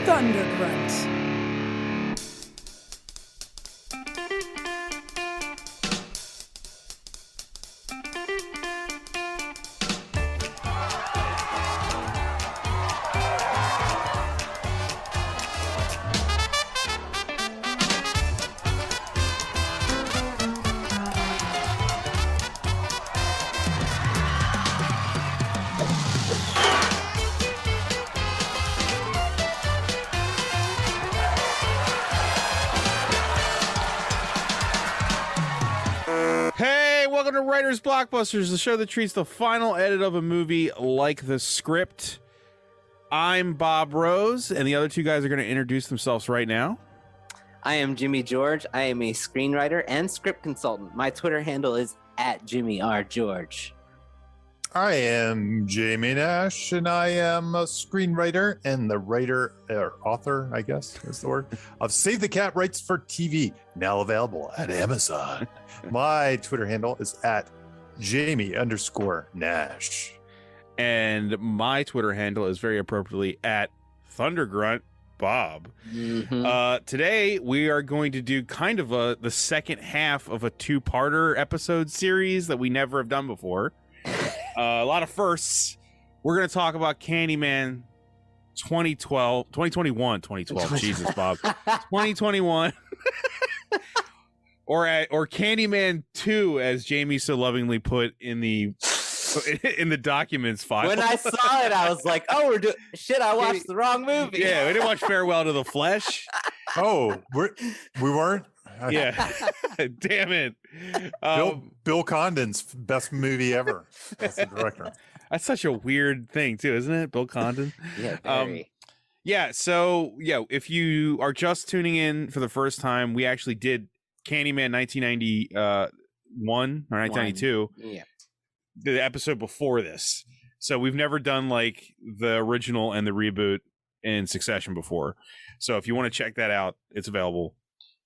Thunder Grunt. Welcome to Writers Blockbusters, the show that treats the final edit of a movie like the script. I'm Bob Rose, and the other two guys are going to introduce themselves right now. I am Jimmy George. I am a screenwriter and script consultant. My Twitter handle is @JimmyRGeorge. I am Jamie Nash, and I am a screenwriter and the writer, or author, I guess is the word, of Save the Cat Writes for TV, now available at Amazon. My Twitter handle is @Jamie_Nash. And my Twitter handle is very appropriately @ThunderGruntBob. Mm-hmm. Today, we are going to do kind of the second half of a two-parter episode series that we never have done before. A lot of firsts. We're going to talk about Candyman 2021. Jesus, Bob. 2021. or Candyman 2, as Jamie so lovingly put in the documents file. When I saw it, I was like, "Oh, we're doing shit! I watched the wrong movie." Yeah, we didn't watch Farewell to the Flesh. Oh, we weren't? Yeah. Damn it. Bill Condon's best movie ever as the director. That's such a weird thing, too, isn't it? Bill Condon. Yeah, very. If you are just tuning in for the first time, we actually did Candyman 1991 or 1992. Yeah. The episode before this. So we've never done like the original and the reboot in succession before. So if you want to check that out, it's available.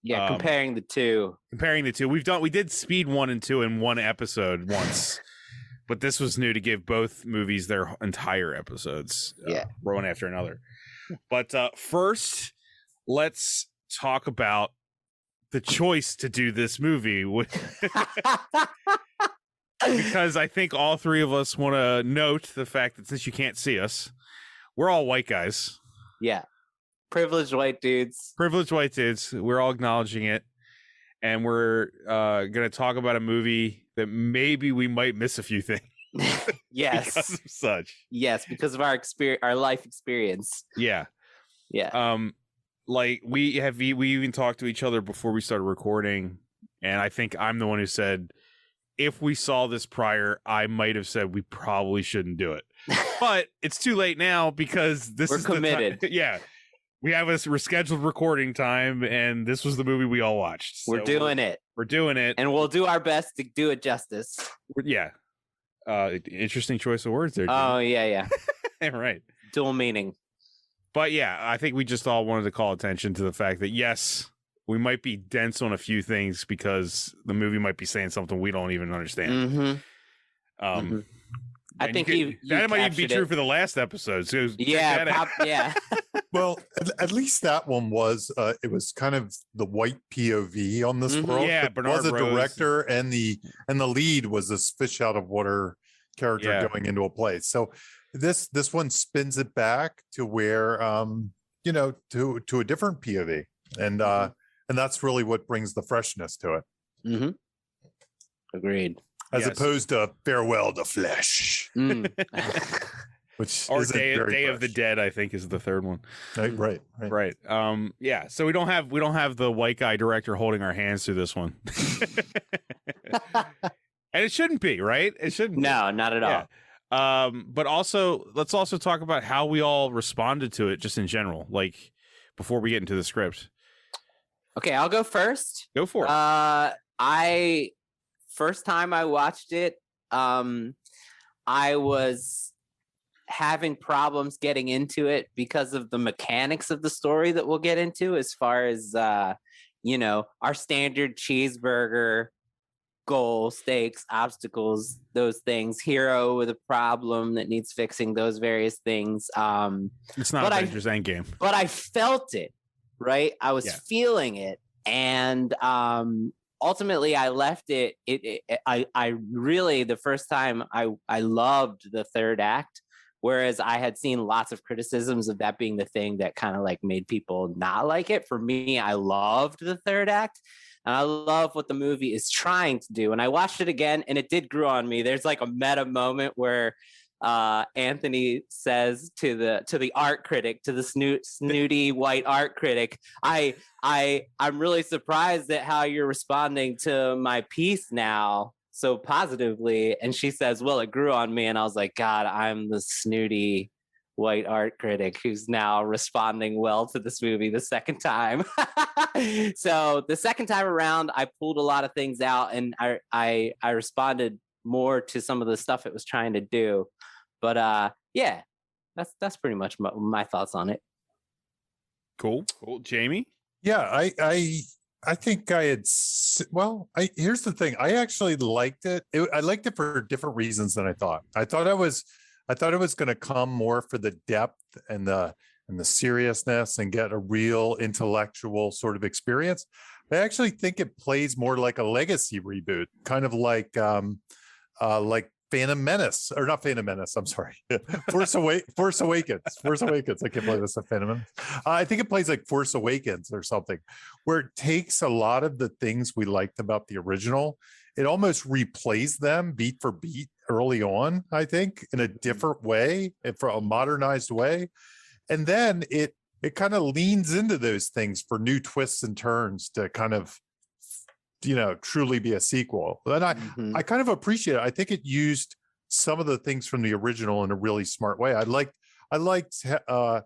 Yeah, comparing the two. We did Speed 1 and 2 in one episode once. But this was new to give both movies their entire episodes. One after another. But first, let's talk about the choice to do this movie. Because I think all three of us want to note the fact that since you can't see us, we're all white guys. Yeah. Privileged white dudes. We're all acknowledging it. And we're going to talk about a movie that maybe we might miss a few things. Yes. Because of such. Yes, because of our life experience. Yeah. Yeah. Like we even talked to each other before we started recording. And I think I'm the one who said, if we saw this prior, I might have said we probably shouldn't do it. But it's too late now because we're committed. Yeah. We have a rescheduled recording time, and this was the movie we all watched. We're doing it. And we'll do our best to do it justice. Yeah. Interesting choice of words there, Jim. Oh, yeah. Right. Dual meaning. But yeah, I think we just all wanted to call attention to the fact that, yes, we might be dense on a few things because the movie might be saying something we don't even understand. Mm-hmm. I think that might even be true for the last episode. So yeah. Well, at least that one was it was kind of the white POV on this world. Yeah, it was a director, and the lead was this fish out of water character going into a place. So this one spins it back to where to a different POV, and that's really what brings the freshness to it. Mm-hmm. Agreed. As opposed to Farewell to Flesh. Which or isn't Day very of the Dead, I think, is the third one. Right. Yeah. So we don't have the white guy director holding our hands through this one, and it shouldn't be, right? It shouldn't. No, not at all. But also, let's also talk about how we all responded to it, just in general, like before we get into the script. Okay, I'll go first. Go for it. First time I watched it, I was having problems getting into it because of the mechanics of the story that we'll get into, as far as our standard cheeseburger, goal, stakes, obstacles, those things, hero with a problem that needs fixing, those various things. It's not Avengers Endgame. But I felt it, right? I was feeling it. And ultimately I left it. I really, the first time I loved the third act, whereas I had seen lots of criticisms of that being the thing that kind of like made people not like it. For me, I loved the third act. And I love what the movie is trying to do. And I watched it again, and it did grow on me. There's like a meta moment where Anthony says to the art critic, to the snooty white art critic, I'm really surprised at how you're responding to my piece now so positively. And she says, well, it grew on me. And I was like, God, I'm the snooty white art critic who's now responding well to this movie the second time. So the second time around, I pulled a lot of things out, and I responded more to some of the stuff it was trying to do. But yeah, that's pretty much my thoughts on it. Cool. Jamie? Yeah, I think I had, here's the thing. I actually liked it. I liked it for different reasons than I thought. I thought it was going to come more for the depth and the seriousness and get a real intellectual sort of experience. I actually think it plays more like a legacy reboot, kind of like Phantom Menace, or not Phantom Menace. I'm sorry, Force Awakens. I can't believe it's a Phantom Menace. I think it plays like Force Awakens or something, where it takes a lot of the things we liked about the original. It almost replays them beat for beat early on, I think, in a different way, for a modernized way. And then it kind of leans into those things for new twists and turns to kind of, truly be a sequel. And I kind of appreciate it. I think it used some of the things from the original in a really smart way. I liked how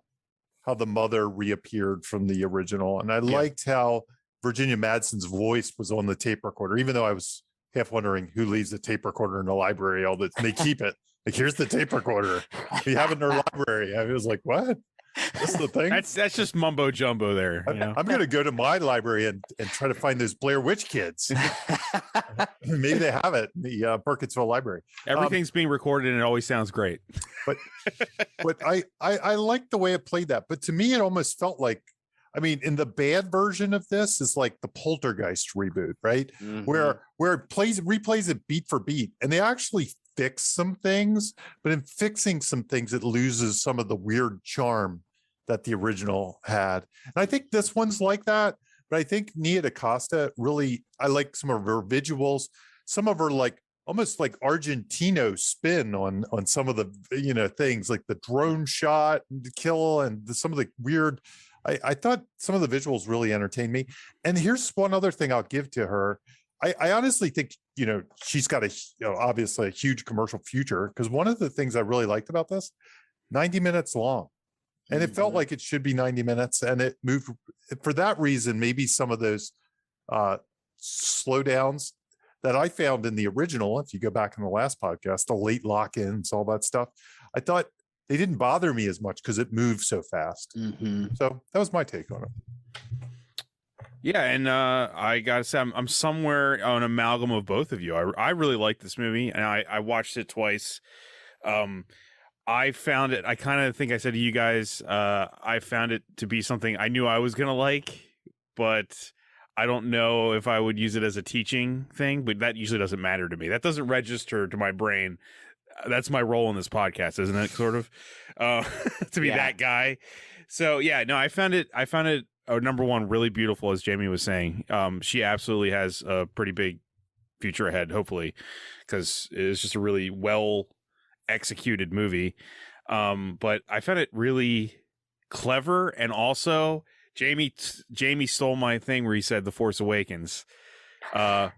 the mother reappeared from the original. And I liked how Virginia Madsen's voice was on the tape recorder, even though I was half wondering who leaves the tape recorder in the library. They keep it. Like, here's the tape recorder. We have it in our library. I was like, what? That's the thing. That's just mumbo jumbo there. I'm going to go to my library and try to find those Blair Witch Kids. Maybe they have it in the Burkittsville Library. Everything's being recorded and it always sounds great. But I like the way it played that. But to me, it almost felt like, in the bad version of this is like the Poltergeist reboot, right? Mm-hmm. Where it replays it beat for beat, and they actually fix some things, but in fixing some things, it loses some of the weird charm that the original had. And I think this one's like that, but I think Nia DaCosta really, I like some of her visuals, some of her like almost like Argentino spin on some of the, things like the drone shot, the kill, and some of the weird, I thought some of the visuals really entertained me. And here's one other thing I'll give to her. I honestly think, she's got obviously a huge commercial future, because one of the things I really liked about this, 90 minutes long. And it felt like it should be 90 minutes, and it moved for that reason. Maybe some of those slowdowns that I found in the original, if you go back in the last podcast, the late lock-ins, all that stuff, I thought they didn't bother me as much because it moved so fast. Mm-hmm. So that was my take on it. Yeah, and I gotta say, I'm somewhere an amalgam of both of you. I really like this movie, and I watched it twice. I found it, I kind of think I said to you guys, I found it to be something I knew I was gonna like, but I don't know if I would use it as a teaching thing, but that usually doesn't matter to me. That doesn't register to my brain. That's my role in this podcast, isn't it? Sort of, to be that guy. So yeah, no, I found it number one, really beautiful, as Jamie was saying. She absolutely has a pretty big future ahead, hopefully, because it's just a really well executed movie. But I found it really clever, and also Jamie stole my thing where he said The Force Awakens,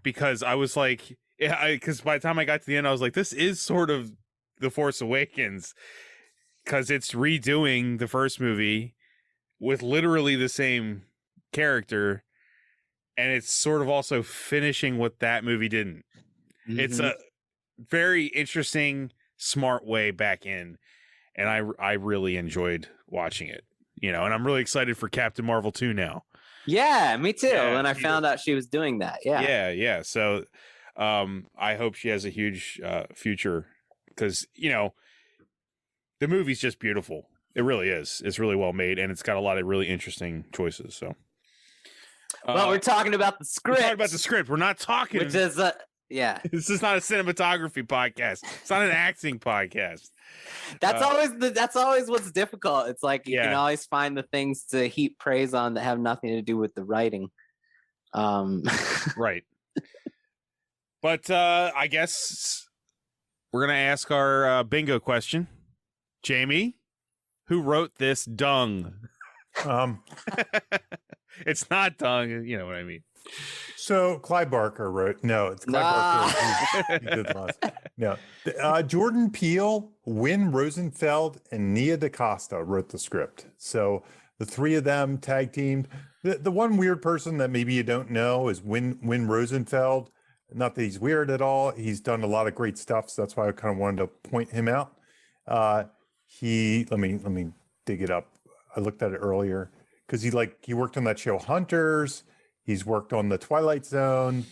because I was like, because by the time I got to the end, I was like, this is sort of The Force Awakens, because it's redoing the first movie with literally the same character, and it's sort of also finishing what that movie didn't. Mm-hmm. It's a very interesting, smart way back in, and I really enjoyed watching it, and I'm really excited for Captain Marvel 2 now. Yeah, me too. And I found out she was doing that. Yeah. So I hope she has a huge future because, the movie's just beautiful. It really is. It's really well made, and it's got a lot of really interesting choices. So, well, we're talking about the script. We're talking about the script. We're not talking. Which is, yeah. This is not a cinematography podcast. It's not an acting podcast. That's always what's difficult. It's like you can always find the things to heap praise on that have nothing to do with the writing. Right. But I guess we're gonna ask our bingo question. Jamie, who wrote this dung? It's not dung. You know what I mean. So Clive Barker wrote. No, it's Clive Barker. He did last. No, Jordan Peele, Win Rosenfeld, and Nia DaCosta wrote the script. So the three of them tag teamed. The one weird person that maybe you don't know is Win Rosenfeld. Not that he's weird at all. He's done a lot of great stuff. So that's why I kind of wanted to point him out. Let me dig it up. I looked at it earlier because he worked on that show Hunters. He's worked on the Twilight Zone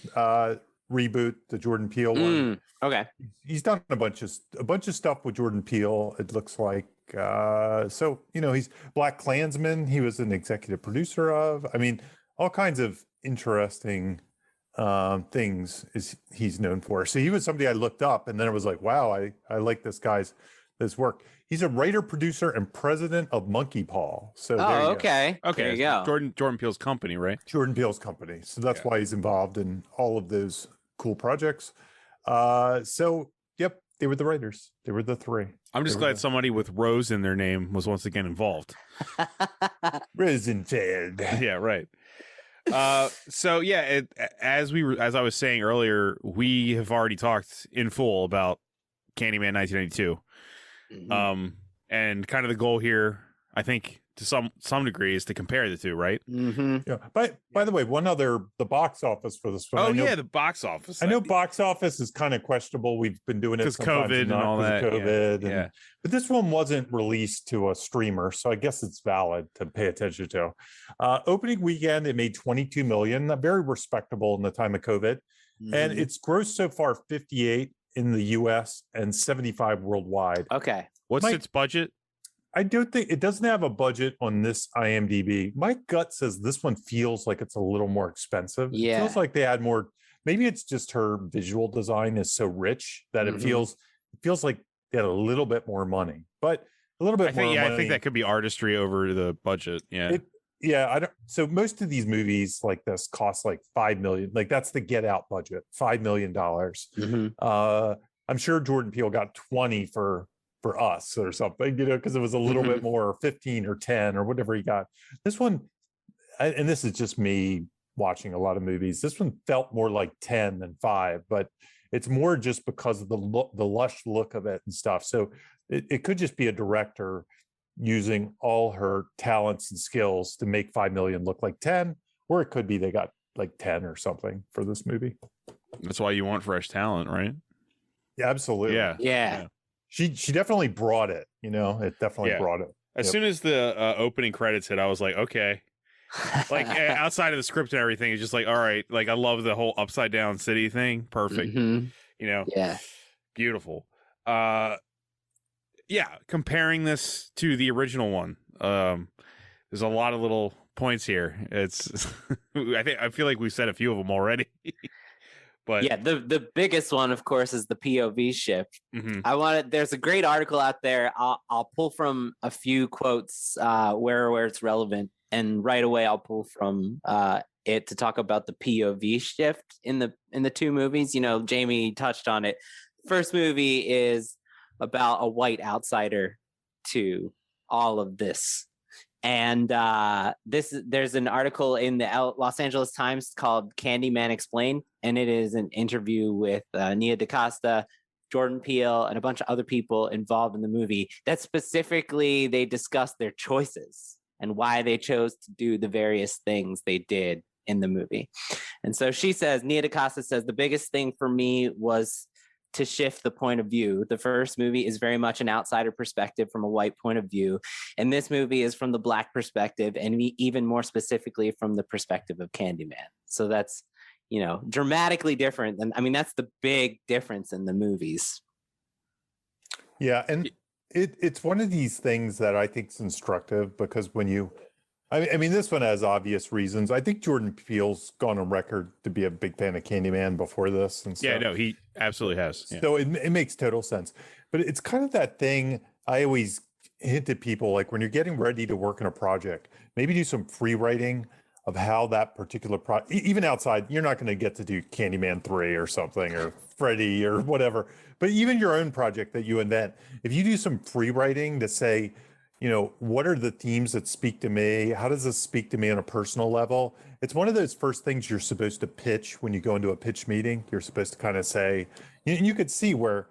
reboot, the Jordan Peele one. Okay. He's done a bunch of stuff with Jordan Peele. It looks like he's Black Klansman. He was an executive producer of. I mean, all kinds of interesting things he's known for. So he was somebody I looked up, and then I was like, wow, I like this work. He's a writer, producer, and president of Monkey Paw. So okay. There you go. Jordan Peele's company, right? Jordan Peele's company. So that's why he's involved in all of those cool projects. Yep, they were the writers. They were the three. I'm just glad somebody with Rose in their name was once again involved. Rosenfeld. Yeah, right. As I was saying earlier, we have already talked in full about Candyman 1992. And kind of the goal here, I think, to some degree, is to compare the two, right? Yeah. By the way, the box office for this one. The box office. I know box office is kind of questionable. We've been doing it because COVID and all that. COVID, but this one wasn't released to a streamer, so I guess it's valid to pay attention to. Opening weekend, it made $22 million, very respectable in the time of COVID, and it's grossed so far 58 in the US and 75 worldwide. Okay. What's its budget? I don't think it doesn't have a budget on this IMDb. My gut says this one feels like it's a little more expensive. Yeah. It feels like they had more. Maybe it's just her visual design is so rich that it feels like they had a little bit more money, but a little bit more money. I think that could be artistry over the budget. Yeah. I don't. So most of these movies like this cost like $5 million. Like that's the Get Out budget, $5 million. I'm sure Jordan Peele got 20 for Us or something, because it was a little bit more, 15 or 10 or whatever he got. This one, and this is just me watching a lot of movies, this one felt more like 10 than 5, but it's more just because of the lush look of it and stuff. So it could just be a director using all her talents and skills to make 5 million look like 10, or it could be they got like 10 or something for this movie. That's why you want fresh talent, right? Yeah, absolutely. Yeah. She definitely brought it, it definitely brought it. As soon as the opening credits hit, I was like, okay. Like outside of the script and everything, it's just like, all right, like I love the whole upside down city thing. Perfect. Yeah. Beautiful. Comparing this to the original one, there's a lot of little points here. It's I feel like we've said a few of them already. But yeah, the biggest one, of course, is the POV shift. There's a great article out there. I'll pull from a few quotes where it's relevant, and right away I'll pull from it to talk about the POV shift in the two movies. Jamie touched on it. First movie is about a white outsider to all of this. And there's an article in the Los Angeles Times called Candyman Explained, and it is an interview with Nia DaCosta, Jordan Peele, and a bunch of other people involved in the movie that specifically they discuss their choices and why they chose to do the various things they did in the movie. And so Nia DaCosta says, the biggest thing for me was to shift the point of view. The first movie is very much an outsider perspective from a white point of view. And this movie is from the Black perspective, and even more specifically from the perspective of Candyman. So that's, dramatically different. And I mean, that's the big difference in the movies. Yeah, and it's one of these things that I think is instructive because when you, I mean, this one has obvious reasons. I think Jordan Peele's gone on record to be a big fan of Candyman before this, and yeah, no, he absolutely has. Yeah. So it makes total sense. But it's kind of that thing I always hint at people, like when you're getting ready to work on a project, maybe do some free writing of how that particular project, even outside, you're not going to get to do Candyman 3 or something, or Freddy or whatever, but even your own project that you invent, if you do some free writing to say, what are the themes that speak to me? How does this speak to me on a personal level? It's one of those first things you're supposed to pitch when you go into a pitch meeting. You're supposed to kind of say, and you could see where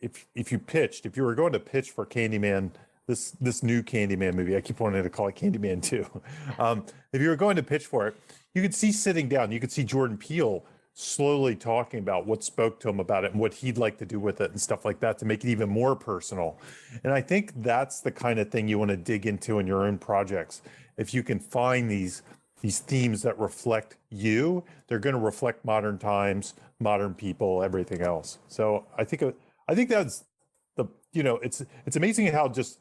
if you were going to pitch for Candyman, this new Candyman movie, I keep wanting to call it Candyman 2. If you were going to pitch for it, you could see sitting down, you could see Jordan Peele slowly talking about what spoke to him about it and what he'd like to do with it and stuff like that to make it even more personal. And I think that's the kind of thing you want to dig into in your own projects. If you can find these themes that reflect you, they're going to reflect modern times, modern people, everything else. So I think that's it's amazing how just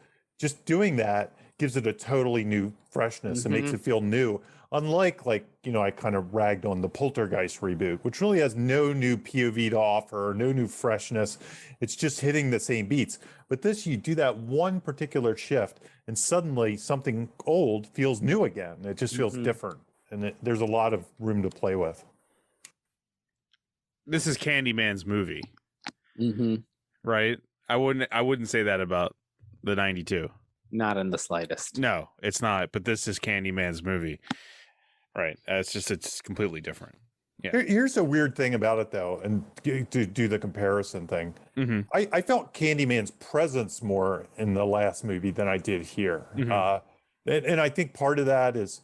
doing that gives it a totally new freshness and makes it feel new. Unlike, I kind of ragged on the Poltergeist reboot, which really has no new POV to offer, no new freshness. It's just hitting the same beats. But this, you do that one particular shift and suddenly something old feels new again. It just feels different. And there's a lot of room to play with. This is Candyman's movie. Right? I wouldn't say that about the 92. Not in the slightest. No, it's not. But this is Candyman's movie. Right. It's completely different. Yeah. Here's a weird thing about it, though, and to do the comparison thing. I felt Candyman's presence more in the last movie than I did here. And I think part of that is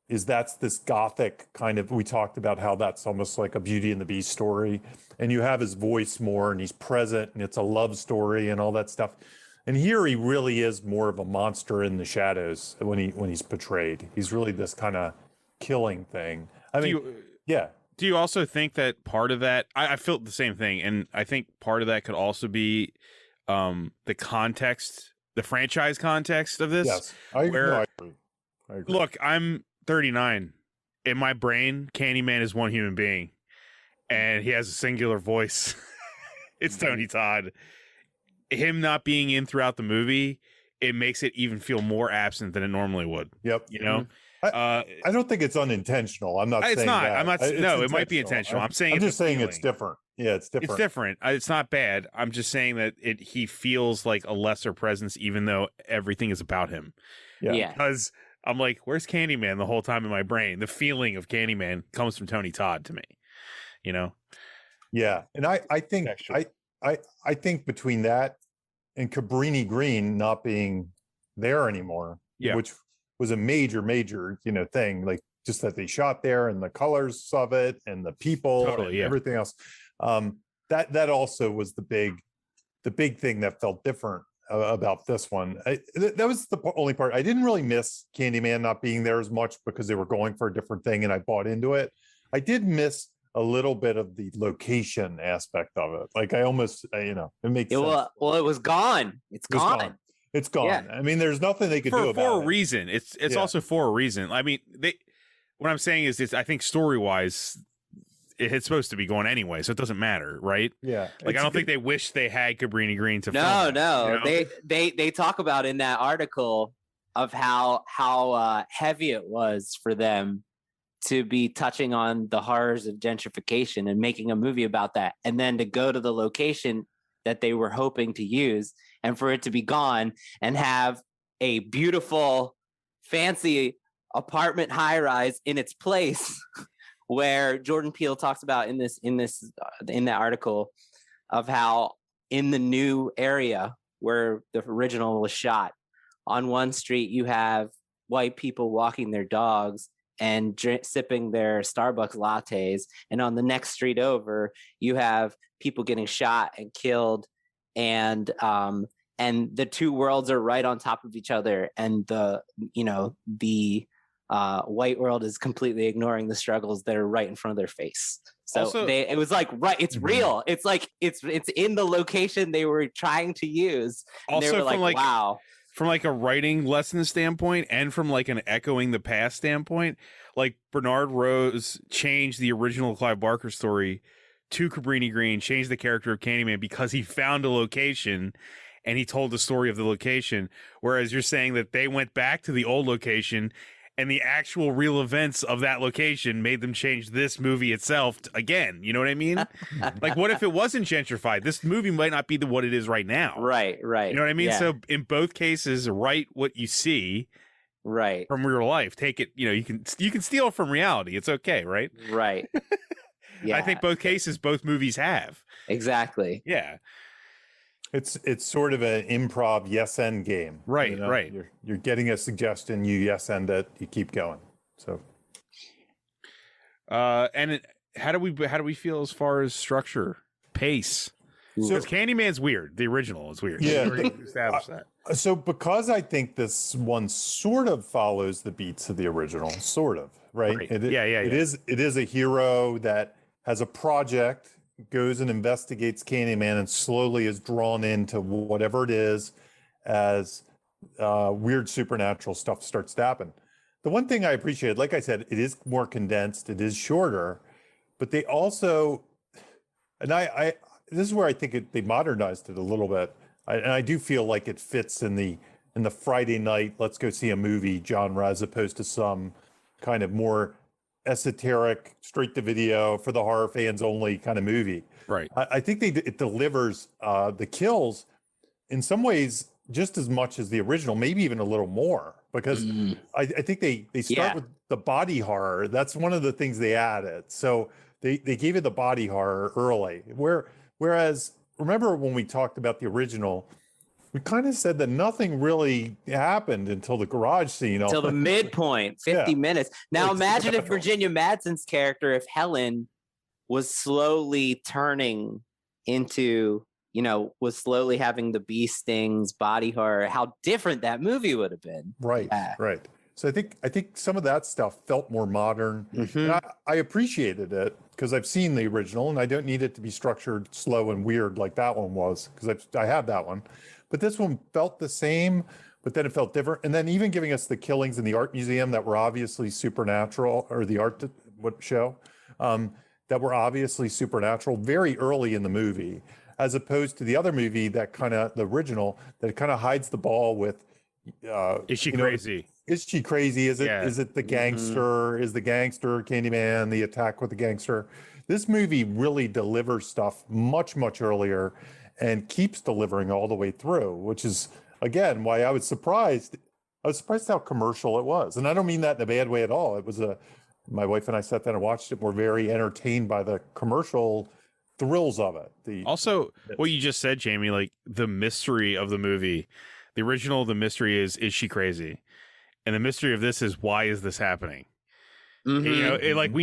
that's this gothic kind of, we talked about how that's almost like a Beauty and the Beast story. And you have his voice more and he's present and it's a love story and all that stuff. And here he really is more of a monster in the shadows when he's portrayed. He's really this kind of killing thing. I mean, yeah. Do you also think that part of that, I felt the same thing, and I think part of that could also be the context, the franchise context of this? Yes, I agree. Look, I'm 39. In my brain, Candyman is one human being, and he has a singular voice. It's Tony Todd. Him not being in throughout the movie, it makes it even feel more absent than it normally would. Yep. I don't think it's unintentional. I'm not saying it's not. that. I'm not. No, it might be intentional. I'm just saying it's different. Yeah, it's different. It's different. It's not bad. I'm just saying that he feels like a lesser presence, even though everything is about him. Yeah. Because I'm like, where's Candyman the whole time in my brain? The feeling of Candyman comes from Tony Todd to me. Yeah, and I think I think between that and Cabrini Green not being there anymore, which was a major thing, like just that they shot there and the colors of it and the people and everything else. That also was the big thing that felt different about this one. That was the only part. I didn't really miss Candyman not being there as much because they were going for a different thing and I bought into it. I did miss a little bit of the location aspect of it. Like I almost, it makes sense. Well, it was gone. It's gone. It's gone. Yeah. I mean, there's nothing they could do about it. For a reason. It's also for a reason. I mean, what I'm saying is, I think story-wise, it's supposed to be going anyway, so it doesn't matter, right? Yeah. Like I don't think they wish they had Cabrini Green to film No. that, They talk about in that article of how heavy it was for them to be touching on the horrors of gentrification and making a movie about that, and then to go to the location that they were hoping to use and for it to be gone and have a beautiful, fancy apartment high rise in its place, where Jordan Peele talks about in that article of how in the new area where the original was shot, on one street you have white people walking their dogs and sipping their Starbucks lattes, and on the next street over you have people getting shot and killed, and the two worlds are right on top of each other, and the white world is completely ignoring the struggles that are right in front of their face. So Also, it was like, right, it's real. It's like it's in the location they were trying to use. And also they were like, wow. From like a writing lesson standpoint and from like an echoing the past standpoint, like Bernard Rose changed the original Clive Barker story to Cabrini Green, changed the character of Candyman because he found a location and he told the story of the location. Whereas you're saying that they went back to the old location and the actual real events of that location made them change this movie itself again. You know what I mean? Like, what if it wasn't gentrified? This movie might not be what it is right now. Right. You know what I mean? Yeah. So in both cases, write what you see right from real life. Take it, you can steal from reality. It's okay, right? Right. Yeah. I think both cases, both movies have. Exactly. Yeah. It's sort of an improv yes and game. Right, right. You're getting a suggestion, you yes and it, you keep going. So and how do we feel as far as structure, pace? Because Candyman's weird. The original is weird. Yeah. Established that. So because I think this one sort of follows the beats of the original, sort of, right? It is a hero that has a project, goes and investigates Candyman, and slowly is drawn into whatever it is as weird supernatural stuff starts to happen. The one thing I appreciate, like I said, it is more condensed, it is shorter, but they also, and I this is where I think they modernized it a little bit. And I do feel like it fits in the Friday night, let's go see a movie genre, as opposed to some kind of more esoteric, straight to video for the horror fans only kind of movie. Right. I think it delivers the kills in some ways just as much as the original, maybe even a little more, because I think they start with the body horror. That's one of the things they added. So they gave it the body horror early, whereas remember when we talked about the original, we kind of said that nothing really happened until the garage scene. Until the midpoint, 50 minutes. Now imagine if Virginia Madsen's character, if Helen was slowly turning into, was slowly having the bee stings, body horror, how different that movie would have been. Right, right. So I think some of that stuff felt more modern. And I appreciated it because I've seen the original and I don't need it to be structured slow and weird like that one was, because I have that one. But this one felt the same, but then it felt different. And then even giving us the killings in the art museum that were obviously supernatural, or the art show that were obviously supernatural very early in the movie, as opposed to the other movie the original, that kind of hides the ball with. Is she crazy? Is she crazy? Is it the gangster? Is the gangster Candyman the attack with the gangster? This movie really delivers stuff much, much earlier and keeps delivering all the way through, which is, again, why I was surprised. I was surprised how commercial it was. And I don't mean that in a bad way at all. It was my wife and I sat down and watched it. We're very entertained by the commercial thrills of it. What you just said, Jamie, like the mystery of the movie. The original, the mystery is she crazy? And the mystery of this is, why is this happening? We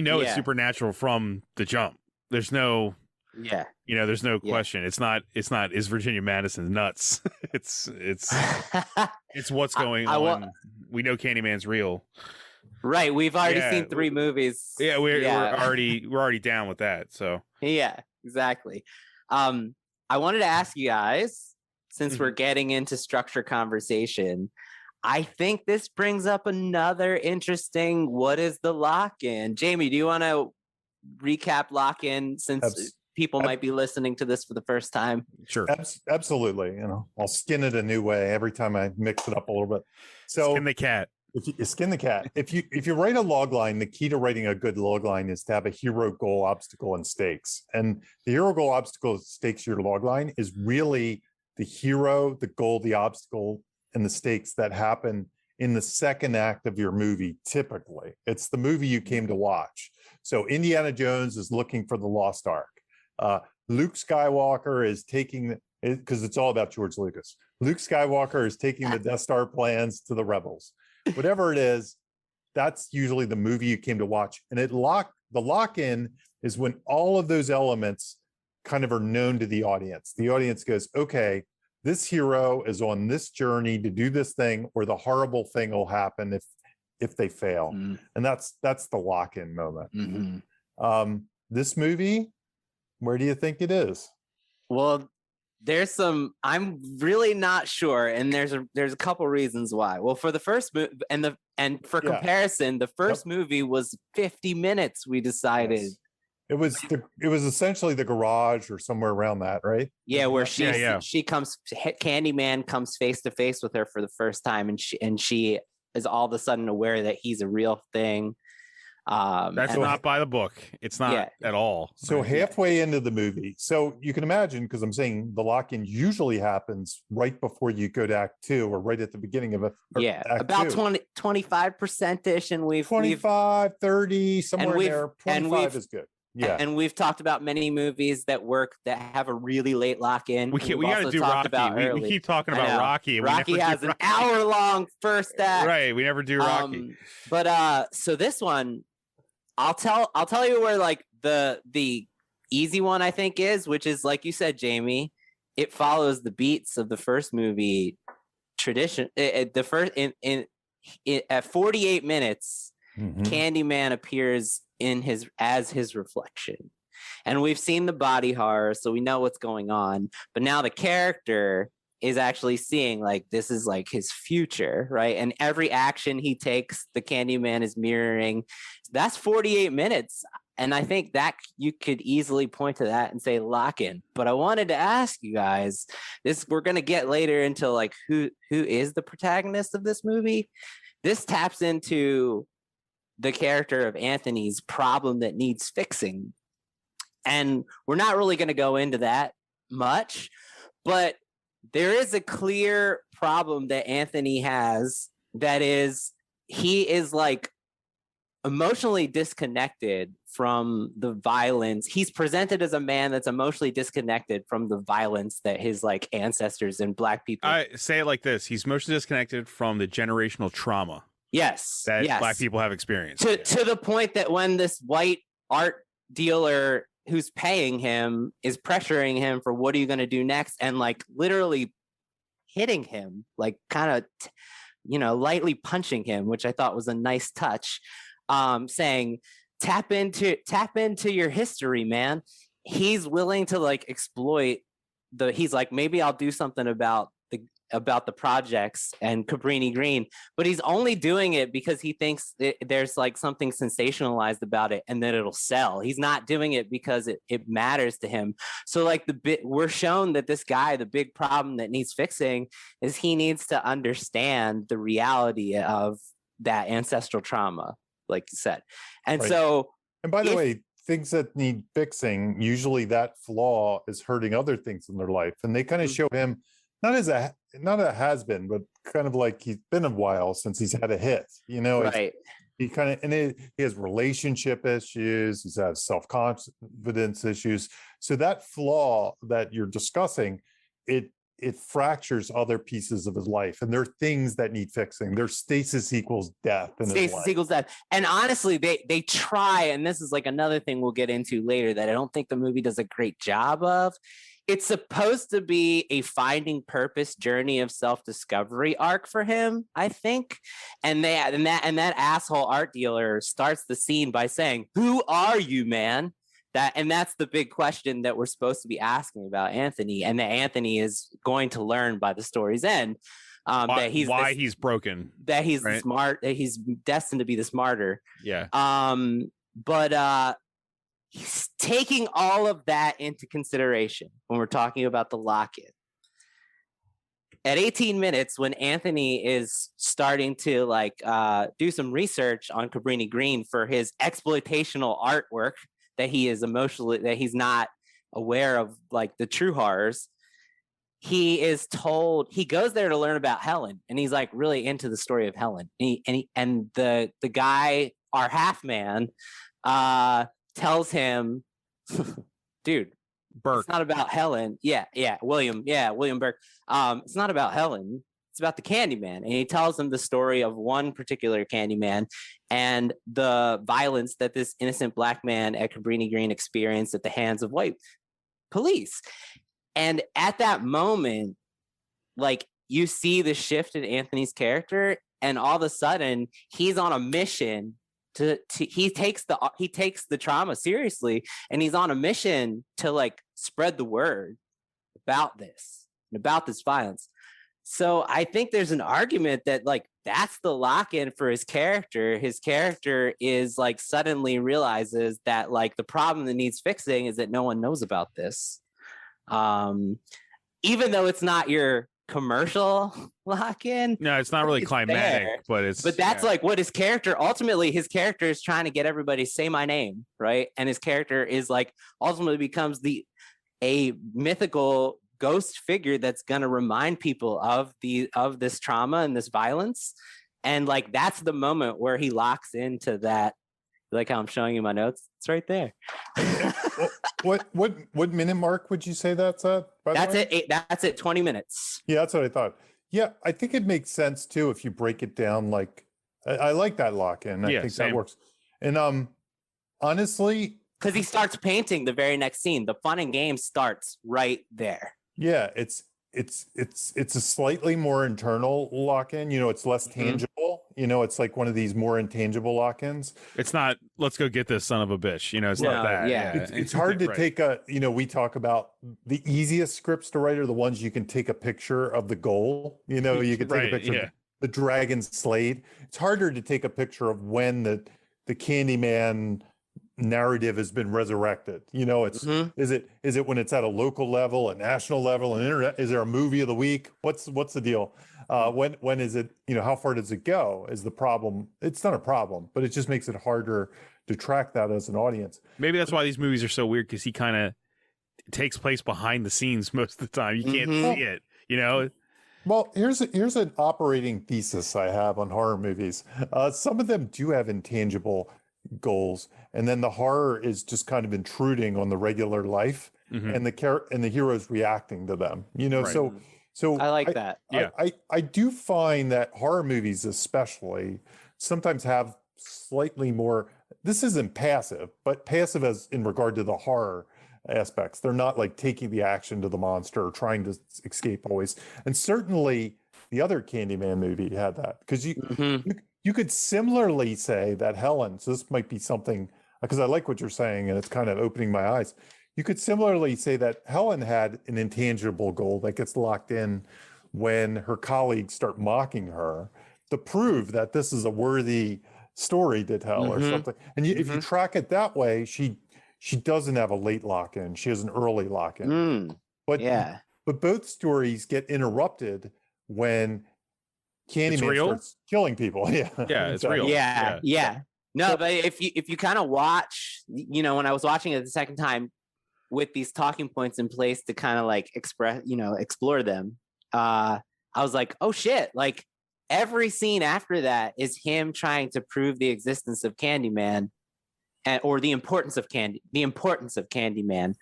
know it's supernatural from the jump. There's no, there's no question. It's not, is Virginia Madison nuts? it's what's going on. We know Candyman's real. Right. We've already seen 3 movies. Yeah. We're already down with that. So yeah, exactly. I wanted to ask you guys, since we're getting into structure conversation, I think this brings up another interesting, what is the lock-in? Jamie, do you want to recap lock-in since people might be listening to this for the first time? Sure. Absolutely. I'll skin it a new way every time I mix it up a little bit. So skin the cat. Skin the cat. If you write a log line, the key to writing a good log line is to have a hero, goal, obstacle, and stakes. And the hero, goal, obstacle, stakes, your log line is really the hero, the goal, the obstacle, and the stakes that happen in the second act of your movie. Typically, it's the movie you came to watch. So Indiana Jones is looking for the lost ark. Luke Skywalker is because it's all about George Lucas. Luke Skywalker is taking the Death Star plans to the rebels. Whatever it is, that's usually the movie you came to watch. And the lock-in is when all of those elements kind of are known to the audience. The audience goes, okay, this hero is on this journey to do this thing, or the horrible thing will happen if they fail. Mm. And that's the lock-in moment. Mm-hmm. This movie, where do you think it is? Well, I'm really not sure, and there's a couple reasons why. Well, for the first movie, and for comparison, the first movie was 50 minutes, we decided. Yes. It was essentially the garage or somewhere around that, right? Yeah, where Candyman comes face to face with her for the first time, and she is all of a sudden aware that he's a real thing. That's not by the book. It's not at all. So halfway into the movie, so you can imagine, because I'm saying the lock-in usually happens right before you go to Act 2 or right at the beginning of about 25%ish, and we've 25, 30, somewhere in there. 25 is good. Yeah, and we've talked about many movies that have a really late lock-in. We got to do Rocky. We keep talking about Rocky. Rocky has an hour-long first act. Right, we never do Rocky. But so this one, I'll tell you where like the easy one I think is, which is like you said, Jamie. It follows the beats of the first movie tradition. The first at 48 minutes, Candyman appears as his reflection, and we've seen the body horror, so we know what's going on. But now the character is actually seeing like this is like his future, right? And every action he takes, the Candyman is mirroring. That's 48 minutes. And I think that you could easily point to that and say lock in. But I wanted to ask you guys, we're going to get later into like who is the protagonist of this movie. This taps into the character of Anthony's problem that needs fixing. And we're not really going to go into that much, but there is a clear problem that Anthony has, that is he is like emotionally disconnected from the violence. He's presented as a man that's emotionally disconnected from the violence that his like ancestors and Black people. I say it like this: he's emotionally disconnected from the generational trauma. That Black people have experienced. To the point that when this white art dealer who's paying him is pressuring him for what are you going to do next, and like literally hitting him, like kind of lightly punching him, which I thought was a nice touch, saying tap into your history, man. He's willing to like exploit he's like, maybe I'll do something about the projects and Cabrini Green, but he's only doing it because he thinks there's like something sensationalized about it and that it'll sell. He's not doing it because it matters to him. So like we're shown that this guy, the big problem that needs fixing is he needs to understand the reality of that ancestral trauma, like you said. And and by the way, things that need fixing, usually that flaw is hurting other things in their life. And they kind of show him not a has-been, but kind of like he's been a while since he's had a hit, right. He has relationship issues, he's had self-confidence issues. So that flaw that you're discussing, it fractures other pieces of his life, and there are things that need fixing. There's stasis equals death. Stasis equals death. And honestly, they try, and this is like another thing we'll get into later that I don't think the movie does a great job of. It's supposed to be a finding purpose journey of self-discovery arc for him, I think. And that asshole art dealer starts the scene by saying, "Who are you, man?" That's the big question that we're supposed to be asking about Anthony, and that Anthony is going to learn by the story's end. He's broken, that he's smart, that he's destined to be the smarter. Yeah. But he's taking all of that into consideration when we're talking about the lock-in. At 18 minutes, when Anthony is starting to do some research on Cabrini Green for his exploitational artwork that he's not aware of, like the true horrors, he is told, he goes there to learn about Helen, and he's like really into the story of Helen. And the guy, our half man, tells him, dude, Burke, it's not about Helen. William Burke. It's not about Helen. It's about the Candyman. And he tells him the story of one particular Candyman and the violence that this innocent Black man at Cabrini Green experienced at the hands of white police. And at that moment, like, you see the shift in Anthony's character, and all of a sudden he's on a mission he takes the trauma seriously, and he's on a mission to like spread the word about this and about this violence. So I think there's an argument that like that's the lock-in for his character. His character is like suddenly realizes that like the problem that needs fixing is that no one knows about this. Even though it's not your commercial lock-in. No, it's not really climatic, but that's like what his character is trying to get everybody to say my name, right? And his character is like ultimately becomes a mythical ghost figure that's going to remind people of this trauma and this violence. And like that's the moment where he locks into that. Like how I'm showing you my notes, it's right there. What minute mark would you say that's at? That's it. That's it. 20 minutes. Yeah, that's what I thought. Yeah, I think it makes sense too if you break it down. Like, I like that lock-in. I think that works. And honestly, because he starts painting the very next scene, the fun and game starts right there. Yeah, it's a slightly more internal lock-in. It's less tangible. It's like one of these more intangible lock-ins. It's not, let's go get this son of a bitch. It's not that. Yeah. It's hard to take we talk about the easiest scripts to write are the ones you can take a picture of the goal. You can take a picture of the dragon slayed. It's harder to take a picture of when the Candyman narrative has been resurrected. It's is it when it's at a local level, a national level, an internet? Is there a movie of the week? What's the deal? When is it? How far does it go? Is the problem? It's not a problem, but it just makes it harder to track that as an audience. Maybe that's why these movies are so weird, because he kind of takes place behind the scenes most of the time. You can't see it. Well, here's an operating thesis I have on horror movies. Some of them do have intangible goals, and then the horror is just kind of intruding on the regular life, and the hero's reacting to them. Right. So I like that. Yeah, I do find that horror movies especially sometimes have slightly more. This isn't passive, but passive as in regard to the horror aspects. They're not like taking the action to the monster or trying to escape always. And certainly the other Candyman movie had that, because you could similarly say that Helen, so this might be something, because I like what you're saying and it's kind of opening my eyes. You could similarly say that Helen had an intangible goal that gets locked in when her colleagues start mocking her to prove that this is a worthy story to tell or something. And if you track it that way, she doesn't have a late lock-in. She has an early lock-in. But both stories get interrupted when Candyman starts killing people. It's real. No, but if you kind of watch, when I was watching it the second time with these talking points in place to kind of like explore them, I was like, oh shit, like every scene after that is him trying to prove the existence of Candyman or the importance of Candyman.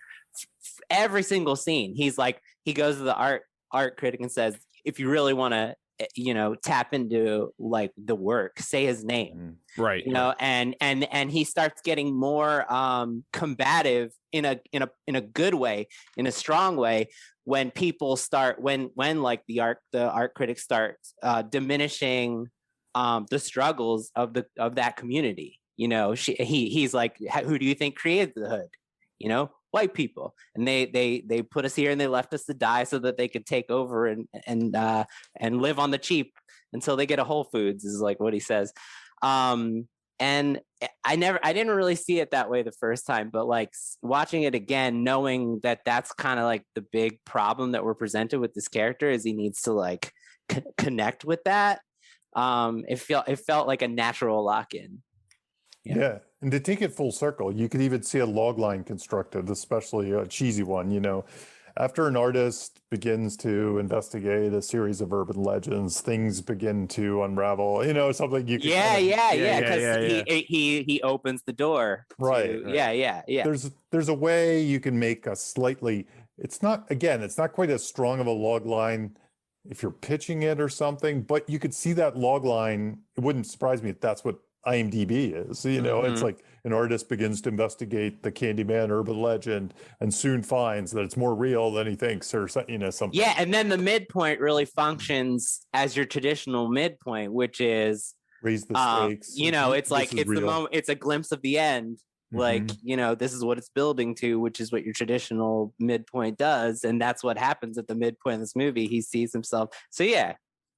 Every single scene, he's like, he goes to the art critic and says, if you really want to tap into like the work, say his name, right? And he starts getting more combative in a good way, in a strong way, when people start when like the art critics start diminishing the struggles of that community. He's like, who do you think created the hood? White people, and they put us here and they left us to die so that they could take over and live on the cheap until they get a Whole Foods, is like what he says. And I didn't really see it that way the first time, but like watching it again, knowing that that's kind of like the big problem that we're presented with this character, is he needs to like connect with that. It felt like a natural lock-in. Yeah. And to take it full circle, you could even see a log line constructed, especially a cheesy one. After an artist begins to investigate a series of urban legends, things begin to unravel, something you can. Because he opens the door. Right. Yeah. There's a way you can make a slightly, it's not quite as strong of a log line if you're pitching it or something, but you could see that log line. It wouldn't surprise me if that's what IMDb is. It's like an artist begins to investigate the Candyman urban legend and soon finds that it's more real than he thinks, or something. Yeah, and then the midpoint really functions as your traditional midpoint, which is raise the stakes. It's like it's real. the moment, it's a glimpse of the end. Like, this is what it's building to, which is what your traditional midpoint does. And that's what happens at the midpoint of this movie. He sees himself. So yeah,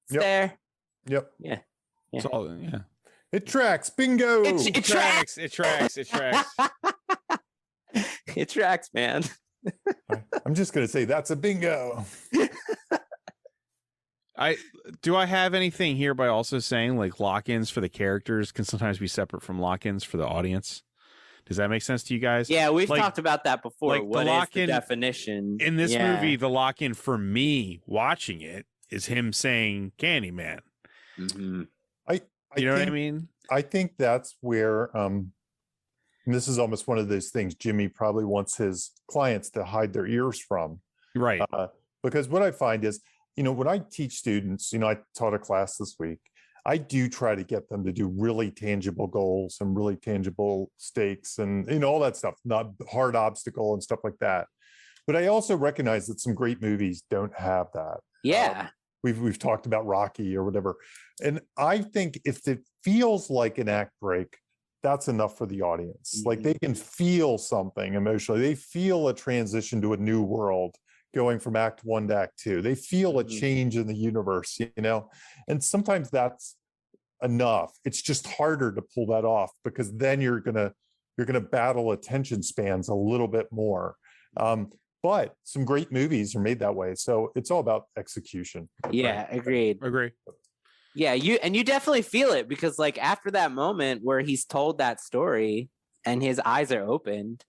it's there. Yep. Yeah. It's all, yeah. It tracks. Bingo. It tracks. It tracks. It tracks. It tracks, man. I'm just going to say that's a bingo. I have anything here by also saying like lock-ins for the characters can sometimes be separate from lock-ins for the audience? Does that make sense to you guys? Yeah, we've talked about that before. Like what is the definition? In this movie, the lock-in for me watching it is him saying Candyman. Mm-hmm. You know what I mean? I think that's where, and this is almost one of those things Jimmy probably wants his clients to hide their ears from. Right. Because what I find is, when I teach students, I taught a class this week, I do try to get them to do really tangible goals and really tangible stakes and, all that stuff, not hard obstacle and stuff like that. But I also recognize that some great movies don't have that. Yeah. We've talked about Rocky or whatever. And I think if it feels like an act break, that's enough for the audience. Mm-hmm. Like they can feel something emotionally. They feel a transition to a new world going from act 1 to act 2. They feel a change in the universe, and sometimes that's enough. It's just harder to pull that off because then you're gonna battle attention spans a little bit more. But some great movies are made that way. So it's all about execution. Yeah, right? Agreed. Agree. Yeah, you definitely feel it because like after that moment where he's told that story and his eyes are opened,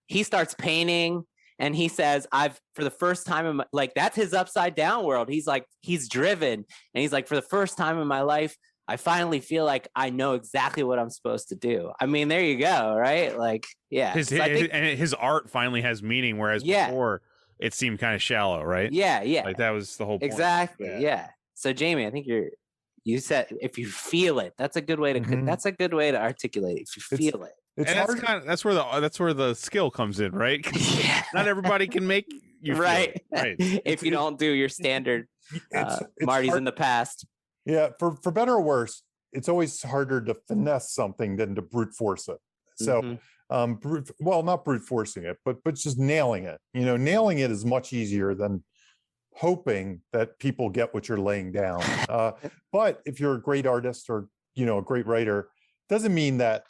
he starts painting and he says, for the first time in my, like that's his upside down world. He's like, he's driven and he's like, for the first time in my life, I finally feel like I know exactly what I'm supposed to do. I mean, there you go, right? Like, yeah. His art finally has meaning, whereas before it seemed kind of shallow, right? Yeah, yeah. Like that was the whole point. Exactly, yeah. So, Jamie, I think you said if you feel it, that's a good way to that's a good way to articulate it. If you feel it. That's where the skill comes in, right? Yeah. Not everybody can make you feel right. It. Right. If you don't do your standard, Marty's in the past. Yeah, for better or worse, it's always harder to finesse something than to brute force it. So, not brute forcing it, but just nailing it. Nailing it is much easier than hoping that people get what you're laying down. But if you're a great artist or a great writer, doesn't mean that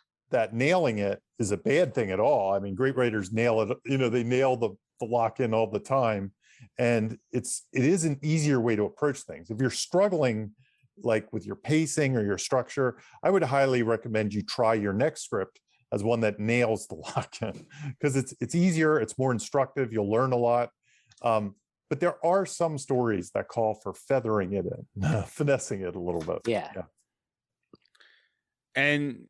nailing it is a bad thing at all. I mean, great writers nail it. They nail the lock in all the time, and it is an easier way to approach things. If you're struggling like with your pacing or your structure, I would highly recommend you try your next script as one that nails the lock-in because it's easier, it's more instructive, you'll learn a lot. But there are some stories that call for feathering it in, finessing it a little bit. Yeah. And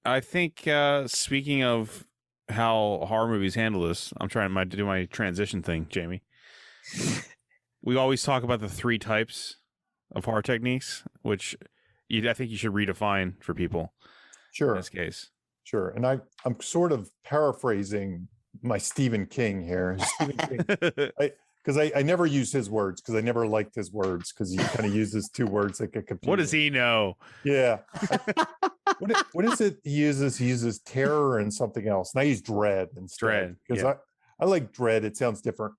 I think speaking of how horror movies handle this, I'm trying to do my transition thing, Jamie. We always talk about the 3 types of horror techniques, which I think you should redefine for people. Sure. In this case. Sure. And I'm sort of paraphrasing my Stephen King here. Stephen King, because I never use his words because I never liked his words because he kind of uses 2 words that get confusing. What does he know? Yeah. What is it he uses? He uses terror and something else. And I use dread instead. Because I like dread. It sounds different.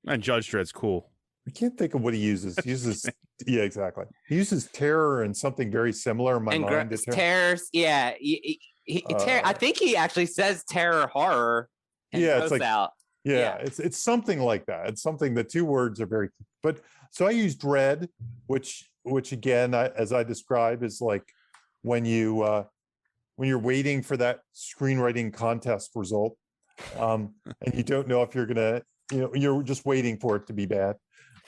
And Judge Dredd's cool. I can't think of what he uses. He uses, yeah, exactly. He uses terror and something very similar in my mind. Terrors, yeah. I think he actually says terror horror. Yeah, it's like out. Yeah, it's something like that. It's something. The 2 words are very. But so I use dread, which again, as I describe, is like when you're waiting for that screenwriting contest result, and you don't know if you're gonna, you're just waiting for it to be bad.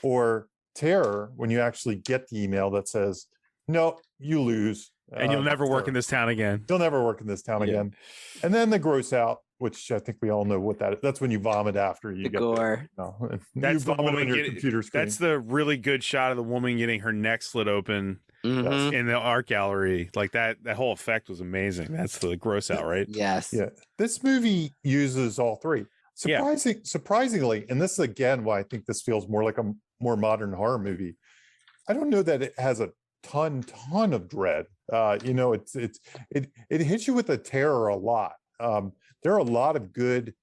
Or terror, when you actually get the email that says, no, you lose. And you'll never work in this town again. You'll never work in this town again. And then the gross out, which I think we all know what that is. That's when you vomit after you get gore. That's you the vomit woman on your getting, computer screen. That's the really good shot of the woman getting her neck slit open in the art gallery. Like that whole effect was amazing. That's the gross out, right? Yes. Yeah. This movie uses all three. Surprisingly, and this is again why I think this feels more like a more modern horror movie. I don't know that it has a ton of dread. It hits you with the terror a lot. There are a lot of good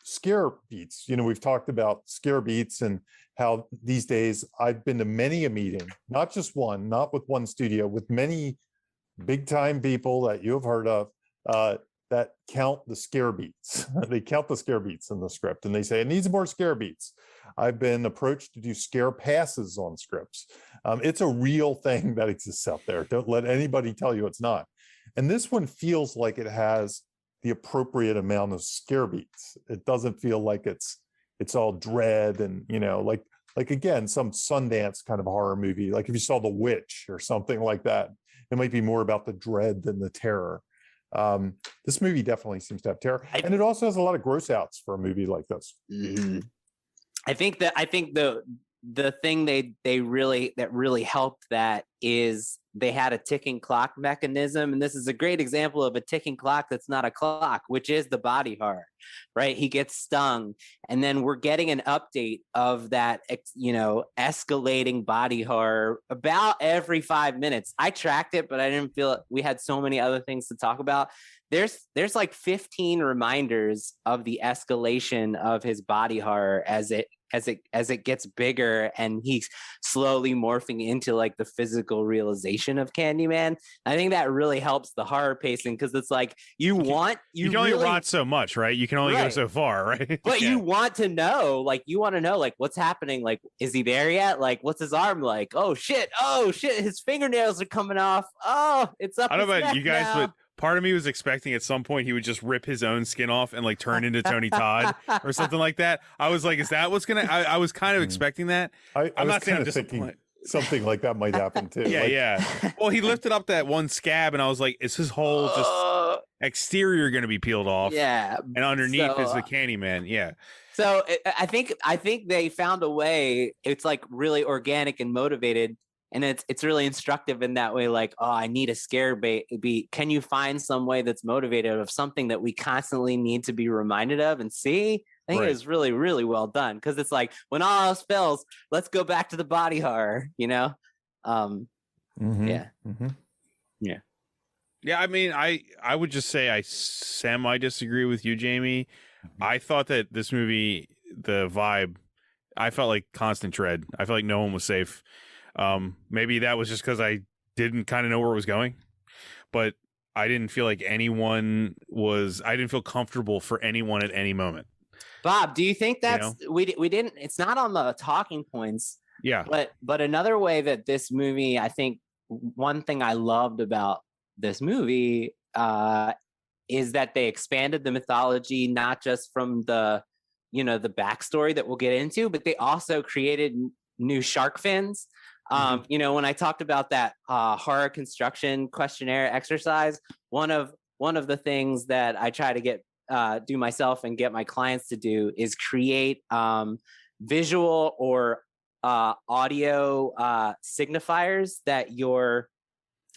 scare beats. We've talked about scare beats and how these days I've been to many a meeting, not just one, not with one studio, with many big time people that you have heard of that count the scare beats. They count the scare beats in the script and they say it needs more scare beats. I've been approached to do scare passes on scripts. It's a real thing that exists out there. Don't let anybody tell you it's not. And this one feels like it has the appropriate amount of scare beats. It doesn't feel like it's all dread and like again some Sundance kind of horror movie. Like if you saw The Witch or something like that, it might be more about the dread than the terror. This movie definitely seems to have terror, and it also has a lot of gross outs for a movie like this. Mm-hmm. I think the thing that really helped that is they had a ticking clock mechanism, and this is a great example of a ticking clock that's not a clock, which is the body horror, right? He gets stung, and then we're getting an update of that, escalating body horror about every 5 minutes. I tracked it, but I didn't feel it. We had so many other things to talk about. There's like 15 reminders of the escalation of his body horror as it gets bigger and he's slowly morphing into like the physical realization of Candyman. I think that really helps the horror pacing because it's like you can only rot so much, right? You can only go so far, right? But you want to know, like what's happening. Like, is he there yet? Like, what's his arm like? Oh shit! His fingernails are coming off. Oh, it's up. I don't know about you guys, now. but part of me was expecting at some point he would just rip his own skin off and like turn into Tony Todd or something like that. I was like, is that what's gonna? I was kind of expecting that. I'm not saying I'm disappointed. Something like that might happen too. Yeah. Well, he lifted up that one scab, and I was like, is his whole just exterior going to be peeled off? Yeah, and underneath is the Candyman. Yeah. So I think they found a way. It's like really organic and motivated. And it's really instructive in that way, like, oh, I need a scare beat. Can you find some way that's motivated of something that we constantly need to be reminded of and see? I think it was really, really well done because it's like when all else fails, let's go back to the body horror, Yeah. Mm-hmm. Yeah. Yeah, I mean, I would just say I semi disagree with you, Jamie. Mm-hmm. I thought that this movie, the vibe, I felt like constant dread. I felt like no one was safe. Maybe that was just because I didn't kind of know where it was going, but I didn't feel like I didn't feel comfortable for anyone at any moment. Bob, do you think that's we didn't? It's not on the talking points. Yeah, but another way that this movie, I think one thing I loved about this movie is that they expanded the mythology, not just from the backstory that we'll get into, but they also created new shark fins. When I talked about that horror construction questionnaire exercise, one of the things that I try to do myself and get my clients to do is create visual or audio signifiers that your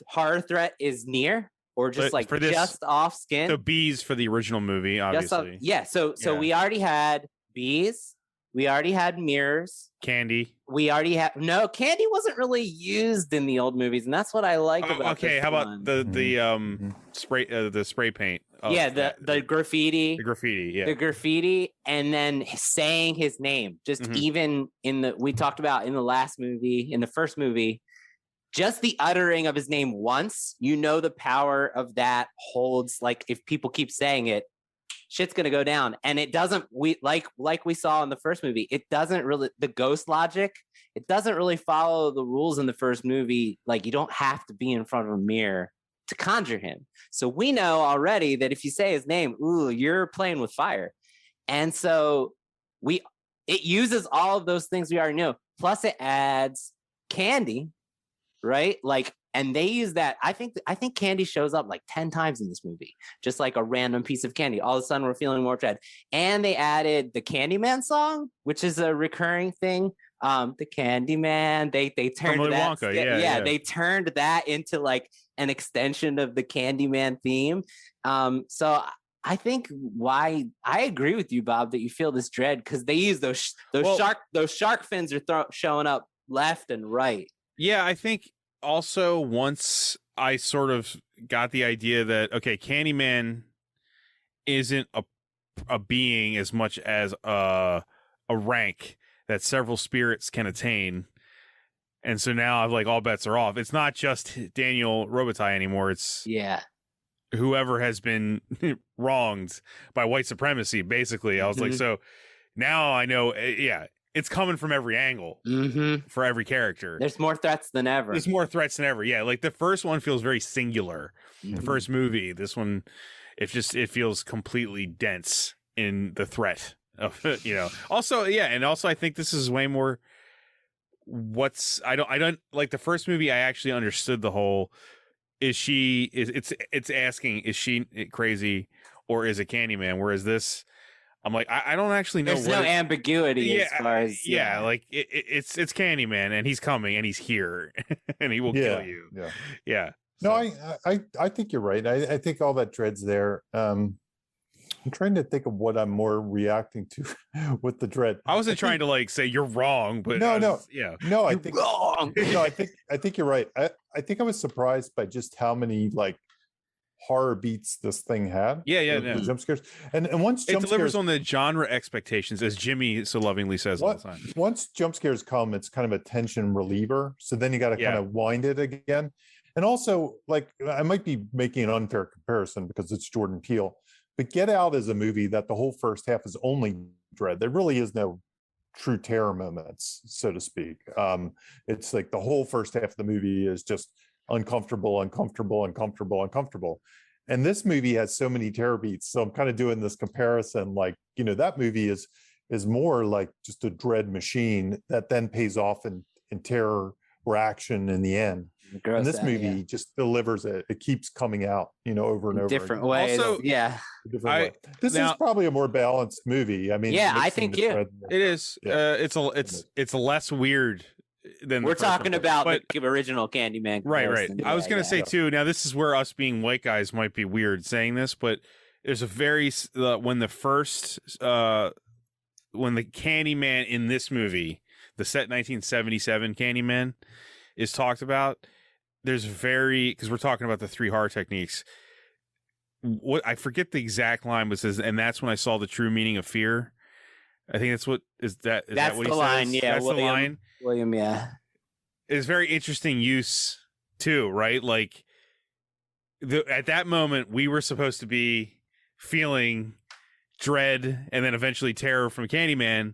horror threat is near or just just off skin. So bees for the original movie, obviously. So we already had bees. We already had mirrors. Candy. We already have candy wasn't really used in the old movies, and that's what I like about. Okay, how about the spray paint? The graffiti. The graffiti, yeah. The graffiti, and then saying his name. Just even we talked about in the first movie, just the uttering of his name once, the power of that holds. Like if people keep saying it, shit's gonna go down. And it doesn't, like we saw in the first movie, it doesn't really, the ghost logic, it doesn't really follow the rules in the first movie. Like you don't have to be in front of a mirror to conjure him. So we know already that if you say his name, you're playing with fire. And so it uses all of those things we already know. Plus it adds candy, right? Like And they use that. I think candy shows up like 10 times in this movie, just like a random piece of candy. All of a sudden, we're feeling more dread. And they added the Candyman song, which is a recurring thing. The Candyman. They turned that. Wonka, they turned that into like an extension of the Candyman theme. So I think why I agree with you, Bob, that you feel this dread because they use those shark fins are showing up left and right. Yeah, I think. Also, once I sort of got the idea that, okay, Candyman isn't a being as much as a rank that several spirits can attain. And so now I've like all bets are off. It's not just Daniel Robitaille anymore. It's whoever has been wronged by white supremacy, basically. I was like, so now I know, it's coming from every angle for every character. There's more threats than ever. Yeah, like the first one feels very singular. The first movie, this one, it feels completely dense in the threat of Also, and also I think this is way more. I don't like the first movie. I actually understood the whole. It's asking, is she crazy or is it Candyman? Whereas this. I'm like, I don't actually know. There's no ambiguity as far as like it's Candyman and he's coming and he's here and he will kill you. Yeah. No, I think you're right. I think all that dread's there. I'm trying to think of what I'm more reacting to with the dread. I wasn't trying to like say you're wrong, but no, I think wrong. No, I think you're right. I think I was surprised by just how many like horror beats this thing had. The jump scares, and once it delivers on the genre expectations, as Jimmy so lovingly says all the time. Once jump scares come, it's kind of a tension reliever. So then you got to kind of wind it again. And also, like, I might be making an unfair comparison because it's Jordan Peele, but Get Out is a movie that the whole first half is only dread. There really is no true terror moments, so to speak. It's like the whole first half of the movie is just uncomfortable. And this movie has so many terror beats. So I'm kind of doing this comparison, like, that movie is more like just a dread machine that then pays off in terror or action in the end. And this movie just delivers it. It keeps coming out, over and over. Different ways. Also, This is probably a more balanced movie. I mean, I think it is. It's less weird than we're talking about the original Candyman. Right. I was going to say too. Now this is where us being white guys might be weird saying this, but there's a very when the Candyman in this movie, the set 1977 Candyman, is talked about. There's because we're talking about the 3 horror techniques. What I forget the exact line, but says, and that's when I saw the true meaning of fear. I think that's what is that. Is that's that what the he line. says? Yeah, that's the line. William, yeah. It's very interesting use too, right? Like at that moment, we were supposed to be feeling dread and then eventually terror from Candyman,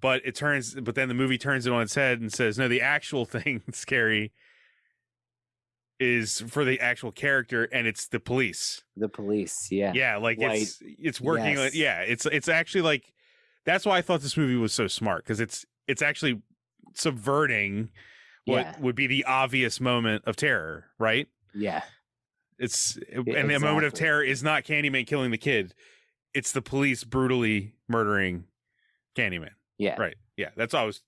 but then the movie turns it on its head and says, no, the actual thing scary is for the actual character, and it's the police. The police, yeah. Yeah, like it's working on it's actually like that's why I thought this movie was so smart, because it's actually subverting what would be the obvious moment of terror, right? Yeah. And the moment of terror is not Candyman killing the kid. It's the police brutally murdering Candyman. Yeah. Right. Yeah. That's all I was.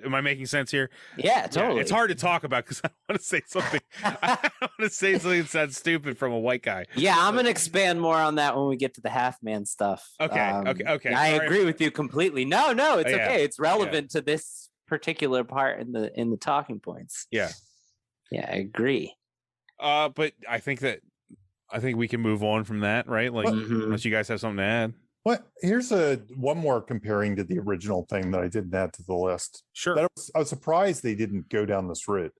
Am I making sense here? Yeah, totally. Yeah, it's hard to talk about because I don't want to say something. I don't want to say something that sounds stupid from a white guy. Yeah, I'm going to expand more on that when we get to the half man stuff. Okay. I agree with you completely. No, it's okay. It's relevant to this particular part in the talking points. Yeah. Yeah, I agree. But I think we can move on from that, right? Like, unless you guys have something to add. What? Here's one more comparing to the original thing that I didn't add to the list. Sure. I was surprised they didn't go down this route.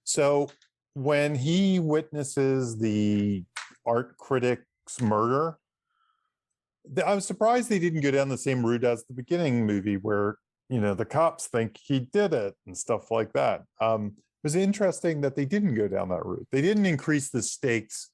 So when he witnesses the art critic's murder, I was surprised they didn't go down the same route as the beginning movie where, the cops think he did it and stuff like that. It was interesting that they didn't go down that route. They didn't increase the stakes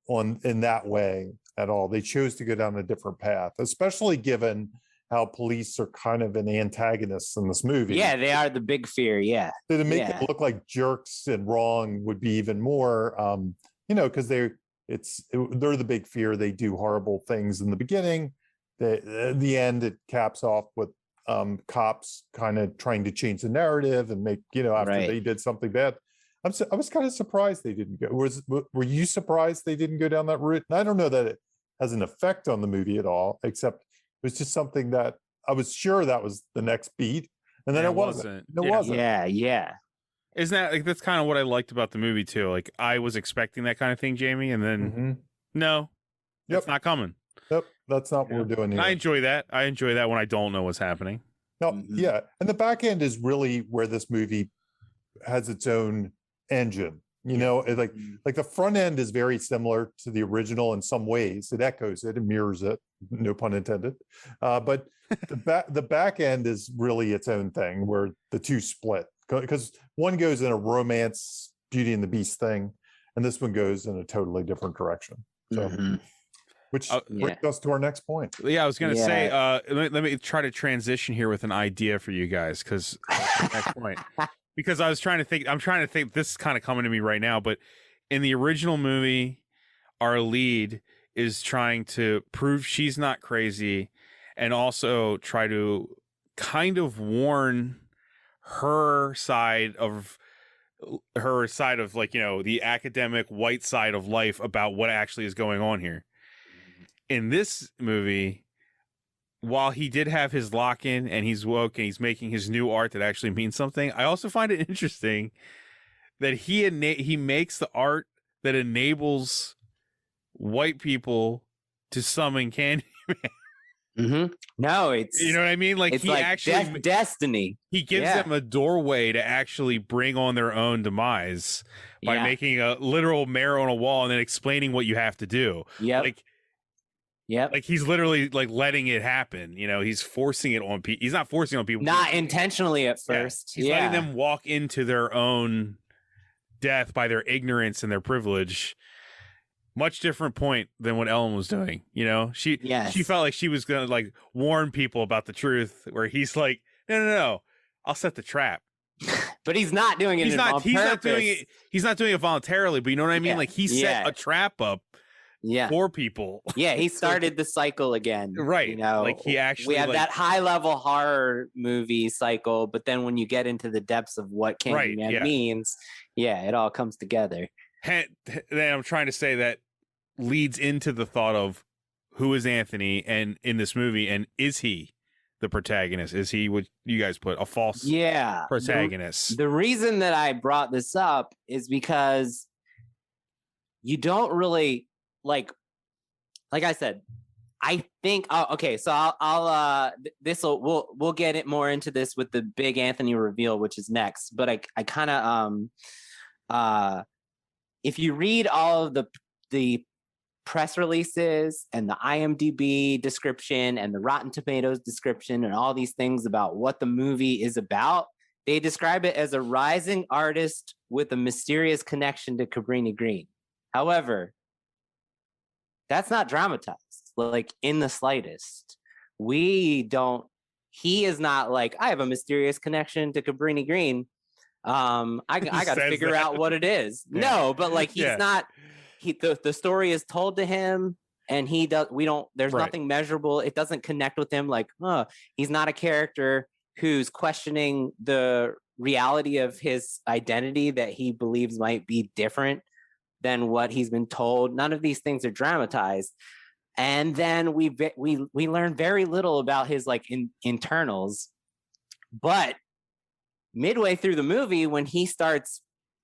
in that way at all. They chose to go down a different path, especially given how police are kind of an antagonist in this movie. Yeah, they are the big fear. Yeah. So to make it look like jerks and wrong would be even more, because they're the big fear. They do horrible things in the beginning. The end, it caps off with cops kind of trying to change the narrative and make, after they did something bad. I was kind of surprised they didn't go. Were you surprised they didn't go down that route? And I don't know that it has an effect on the movie at all, except it was just something that I was sure that was the next beat, and then it wasn't. It wasn't. Yeah. Isn't that like, that's kind of what I liked about the movie too? Like, I was expecting that kind of thing, Jamie, and then no, it's not coming. Yep, that's not what we're doing here. I enjoy that. I enjoy that when I don't know what's happening. No, yeah, and the back end is really where this movie has its own engine. Like the front end is very similar to the original in some ways. It echoes it and mirrors it, no pun intended. But the back end is really its own thing, where the two split, because one goes in a romance Beauty and the Beast thing, and this one goes in a totally different direction. So, which brings us to our next point. Yeah, I was going to say, let me try to transition here with an idea for you guys, because next point. Because I'm trying to think, this is kind of coming to me right now, but in the original movie, our lead is trying to prove she's not crazy, and also try to kind of warn her side of like, the academic white side of life about what actually is going on here. In this movie, while he did have his lock-in and he's woke and he's making his new art that actually means something, I also find it interesting that he makes the art that enables white people to summon Candyman. No, it's, you know what I mean? Like, it's he like actually destiny. He gives them a doorway to actually bring on their own demise by making a literal mirror on a wall and then explaining what you have to do. Like he's literally like letting it happen. He's forcing it on people. He's not forcing it on people. Not intentionally at first. He's letting them walk into their own death by their ignorance and their privilege. Much different point than what Ellen was doing. She felt like she was gonna like warn people about the truth, where he's like, no, I'll set the trap. But he's not doing it. He's not doing it. He's not doing it voluntarily. But you know what I mean? Like, he set a trap up. For people. He started the cycle again. Right. Like, he actually, we have that high level horror movie cycle, but then when you get into the depths of what Candyman means, it all comes together. Then I'm trying to say that leads into the thought of, who is Anthony and in this movie, and is he the protagonist? Is he what you guys put, a false protagonist? The reason that I brought this up is because you don't really, like I said, I think, so we'll get it more into this with the big Anthony reveal, which is next. But I kind of, if you read all of the press releases and the IMDb description and the Rotten Tomatoes description and all these things about what the movie is about, they describe it as a rising artist with a mysterious connection to Cabrini Green. However, that's not dramatized, like, in the slightest. He is not like, I have a mysterious connection to Cabrini Green. I got to figure out what it is. No, but like, he's not, the story is told to him, and there's nothing measurable. It doesn't connect with him. Like, he's not a character who's questioning the reality of his identity that he believes might be different than what he's been told. None of these things are dramatized. And then we learn very little about his like internals. But midway through the movie, when he starts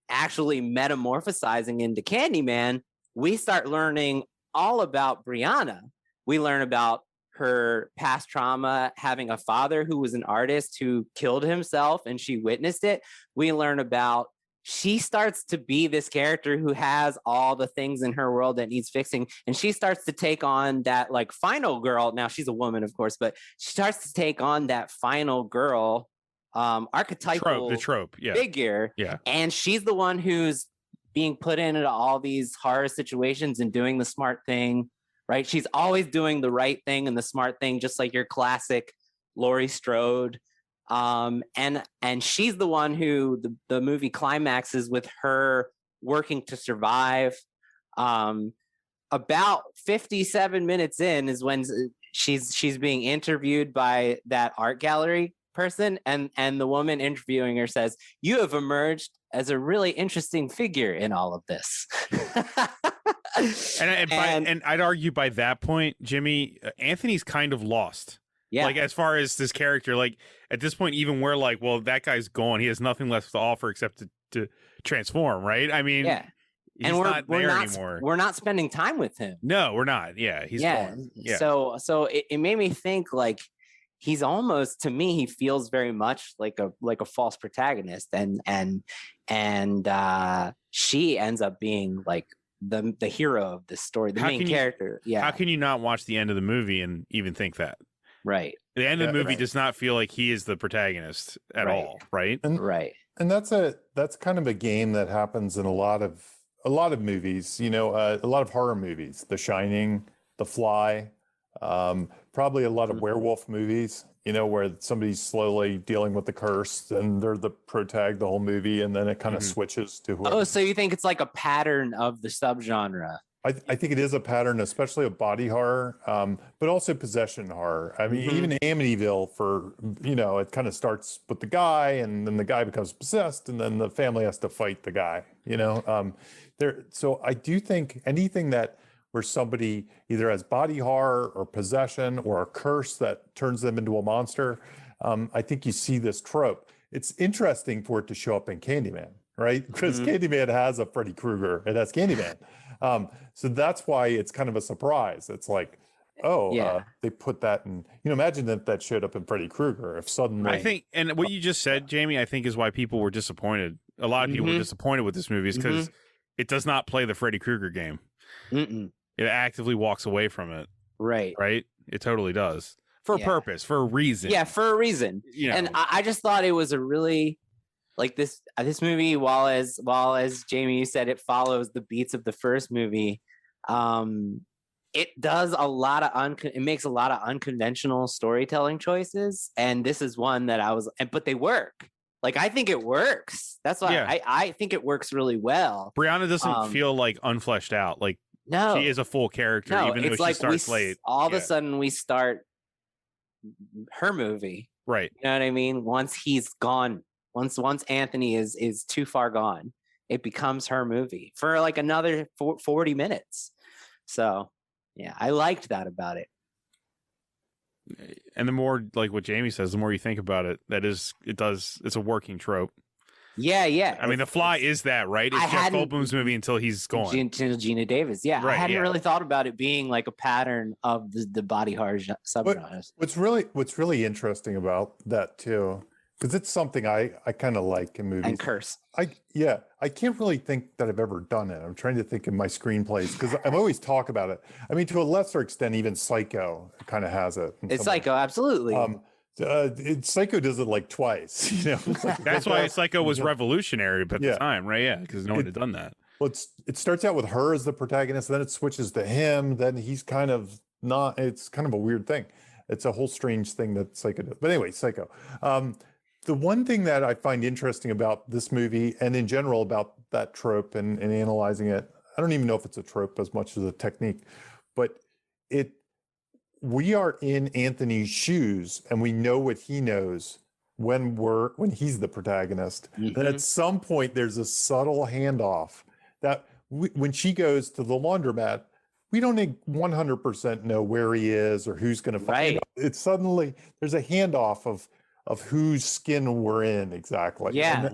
actually metamorphosizing into Candyman, we start learning all about Brianna. We learn about her past trauma, having a father who was an artist who killed himself and she witnessed it. We learn about, she starts to be this character who has all the things in her world that needs fixing. And she starts to take on that like final girl. Now she's a woman, of course, but she starts to take on that final girl archetypal trope figure. Yeah. And she's the one who's being put into all these horror situations and doing the smart thing, right? She's always doing the right thing and the smart thing, just like your classic Laurie Strode. And she's the one who the movie climaxes with her working to survive. About 57 minutes in is when she's being interviewed by that art gallery person, and the woman interviewing her says, "You have emerged as a really interesting figure in all of this." and I'd argue by that point, Jimmy, Anthony's kind of lost. Yeah. Like, as far as this character, like, at this point, even we're like, well, that guy's gone. He has nothing left to offer except to transform, right? I mean, yeah. He's not there anymore. We're not spending time with him. No, we're not. Yeah, he's gone. Yeah. So it made me think, like, he's almost, to me, he feels very much like a false protagonist, and she ends up being like the hero of this story, the main character. Yeah. How can you not watch the end of the movie and even think that? Right. The end of the movie does not feel like he is the protagonist at all, right? And that's kind of a game that happens in a lot of movies, a lot of horror movies, The Shining, The Fly, probably a lot of werewolf movies, where somebody's slowly dealing with the curse and they're the protag the whole movie, and then it kind of switches to whoever. Oh, so you think it's like a pattern of the subgenre? I think it is a pattern, especially of body horror, but also possession horror. I mean, even Amityville, it kind of starts with the guy, and then the guy becomes possessed, and then the family has to fight the guy. So I do think anything where somebody either has body horror or possession or a curse that turns them into a monster, I think you see this trope. It's interesting for it to show up in Candyman, right? Because Candyman has a Freddy Krueger. It has Candyman. So that's why it's kind of a surprise. It's like, they put that in, imagine that showed up in Freddy Krueger if suddenly. I think, and what you just said, Jamie, I think is why people were disappointed. A lot of people were disappointed with this movie is because it does not play the Freddy Krueger game. It actively walks away from it. Right. It totally does. For a purpose, for a reason. Yeah, for a reason. And I just thought it was a really, like, this movie, while as Jamie, you said, it follows the beats of the first movie, it does it makes a lot of unconventional storytelling choices, and this is one that but they work. Like, I think it works. That's why I think it works really well. Brianna doesn't feel like unfleshed out. Like, no, she is a full character, even though she starts late. All of a sudden, we start her movie. Right. You know what I mean? Once he's gone, once Anthony is too far gone, it becomes her movie for like another 40 minutes. So, yeah, I liked that about it. And the more, like what Jamie says, the more you think about it, it's a working trope. Yeah. I mean, The Fly is that, right? It's Jeff Goldblum's movie until he's gone. Until Gina Davis. Yeah, right, I hadn't really thought about it being like a pattern of the body horror subgenres. What's really interesting about that too, because it's something I kind of like in movies. And curse. I can't really think that I've ever done it. I'm trying to think in my screenplays because I've always talked about it. I mean, to a lesser extent, even Psycho kind of has it. It's Psycho, absolutely. Psycho does it like twice, That's why Psycho was revolutionary at the time, right? Yeah, because no one had done that. Well, it starts out with her as the protagonist, then it switches to him, then he's kind of not. It's kind of a weird thing. It's a whole strange thing that Psycho does. But anyway, Psycho. The one thing that I find interesting about this movie, and in general about that trope and analyzing it, I don't even know if it's a trope as much as a technique, but we are in Anthony's shoes and we know what he knows when he's the protagonist. Then at some point there's a subtle handoff that when she goes to the laundromat, we don't 100% know where he is or who's going to find him. It's suddenly there's a handoff of whose skin we're in exactly. Yeah.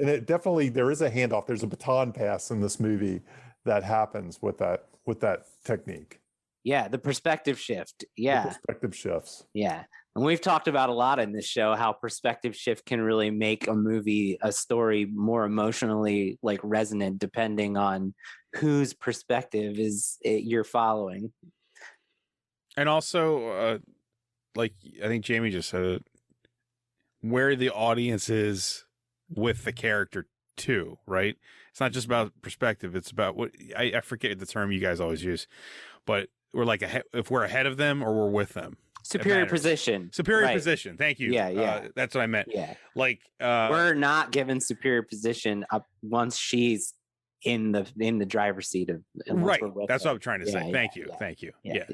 And it definitely, there is a handoff. There's a baton pass in this movie that happens with that technique. Yeah, the perspective shift. Yeah. The perspective shifts. Yeah. And we've talked about a lot in this show how perspective shift can really make a story more emotionally like resonant depending on whose perspective you're following. And also, like I think Jamie just said it, where the audience is with the character too, right? It's not just about perspective. It's about what I forget the term you guys always use, but we're like if we're ahead of them or we're with them. Superior position. Superior position. Thank you. Yeah. That's what I meant. Yeah. Like we're not given superior position up once she's in the driver's seat of right. That's what I'm trying to say. Thank you. Yeah.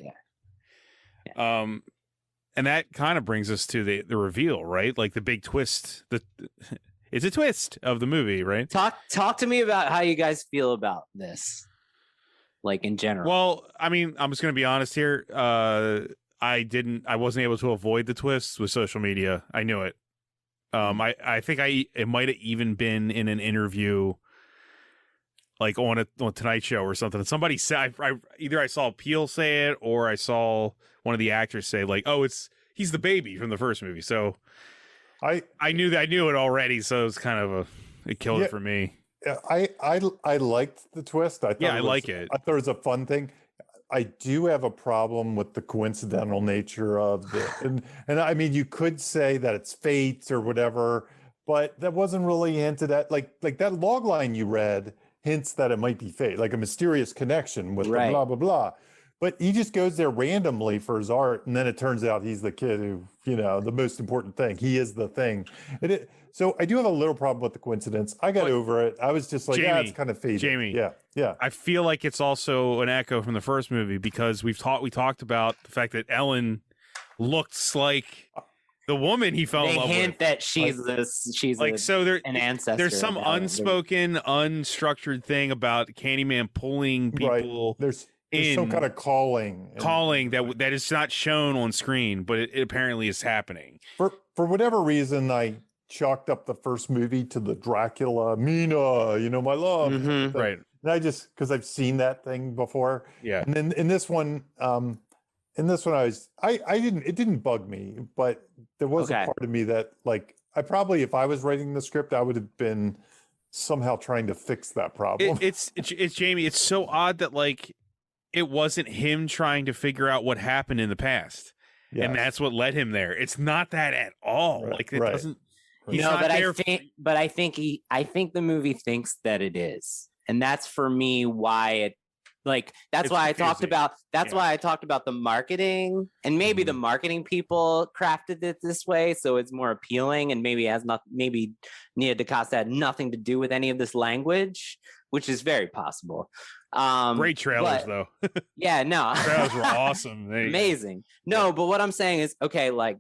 And that kind of brings us to the reveal, right? Like the big twist. It's a twist of the movie, right? Talk to me about how you guys feel about this, like in general. Well, I mean, I'm just going to be honest here. I wasn't able to avoid the twists with social media. I knew it. I think it might have even been in an interview, like on Tonight Show or something. And somebody said, either I saw Peele say it or I saw one of the actors say, like, "Oh, he's the baby from the first movie." So I knew it already. So it's kind of it killed it for me. Yeah, I liked the twist. I like it. I thought it was a fun thing. I do have a problem with the coincidental nature of it. And I mean, you could say that it's fate or whatever, but that wasn't really hinted at. Like that log line you read hints that it might be fate, like a mysterious connection with the blah, blah, blah. But he just goes there randomly for his art. And then it turns out he's the kid who, the most important thing. He is the thing. So I do have a little problem with the coincidence. I got over it. I was just like, Jamie, it's kind of faded. Jamie, yeah. I feel like it's also an echo from the first movie because we talked about the fact that Ellen looks like the woman he fell in love with. They hint that she's an ancestor. There's some unspoken, unstructured thing about Candyman pulling people. Right. There's some kind of calling that is not shown on screen, but it apparently is happening. For whatever reason, I chalked up the first movie to the Dracula, Mina, my love. Mm-hmm. Right. And I just, because I've seen that thing before. Yeah. And then in this one, it didn't bug me, but there was a part of me that, like, if I was writing the script, I would have been somehow trying to fix that problem. It's Jamie. It's so odd that, like, it wasn't him trying to figure out what happened in the past. Yes. And that's what led him there. It's not that at all. Right. Like, it doesn't. He's not there. I think the movie thinks that it is, and that's for me why it. Like that's why confusing. Why I talked about the marketing, and maybe the marketing people crafted it this way so it's more appealing, and maybe Nia DaCosta had nothing to do with any of this language, which is very possible. Great trailers though. Yeah, no. Trailers were awesome. Amazing. No, but what I'm saying is, okay, like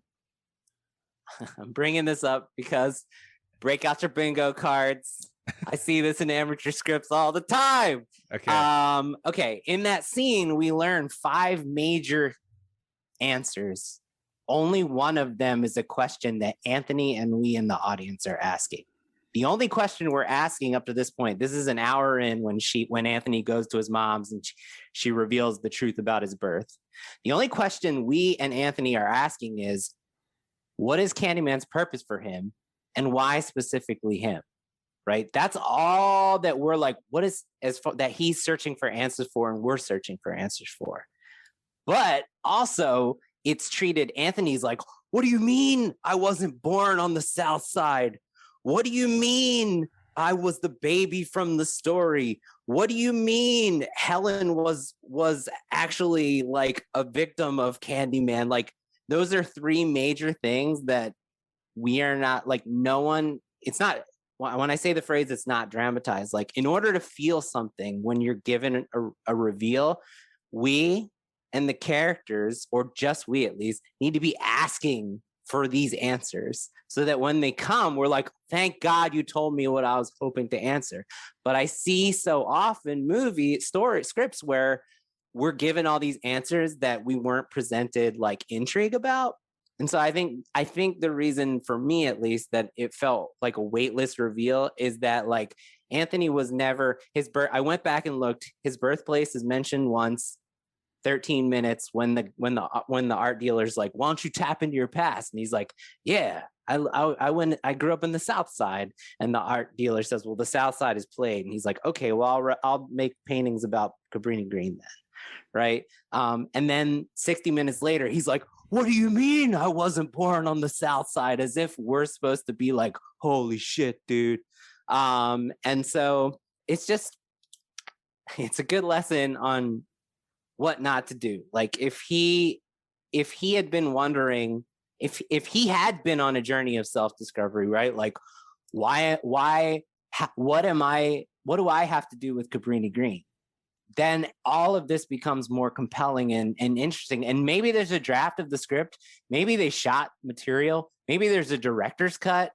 I'm bringing this up because break out your bingo cards. I see this in amateur scripts all the time. Okay. Okay. In that scene, we learn 5 major answers. Only one of them is a question that Anthony and we in the audience are asking. The only question we're asking up to this point, this is an hour in when Anthony goes to his mom's and she reveals the truth about his birth. The only question we and Anthony are asking is, what is Candyman's purpose for him and why specifically him? Right? That's all that we're like, what is that he's searching for answers for and we're searching for answers for. But also it's treated, Anthony's like, what do you mean I wasn't born on the South Side? What do you mean I was the baby from the story? What do you mean Helen was actually like a victim of Candyman? Like those are 3 major things that we are not like, no one, it's not, when I say the phrase, it's not dramatized. Like in order to feel something when you're given a reveal, we and the characters, or just we at least, need to be asking for these answers so that when they come, we're like, thank God you told me what I was hoping to answer. But I see so often scripts where we're given all these answers that we weren't presented like intrigue about. And so I think the reason for me, at least, that it felt like a weightless reveal is that like Anthony was never I went back and looked. His birthplace is mentioned once, 13 minutes when the art dealer's like, why don't you tap into your past? And he's like, yeah, I grew up in the South Side. And the art dealer says, well, the South Side is played. And he's like, okay, well, I'll make paintings about Cabrini Green then. Right. And then 60 minutes later, he's like, what do you mean I wasn't born on the South Side? As if we're supposed to be like, holy shit, dude. And so it's a good lesson on what not to do. Like if he if he had been wondering, if he had been on a journey of self-discovery, right? Like, what do I have to do with Cabrini Green? Then all of this becomes more compelling and interesting. And maybe there's a draft of the script. Maybe they shot material. Maybe there's a director's cut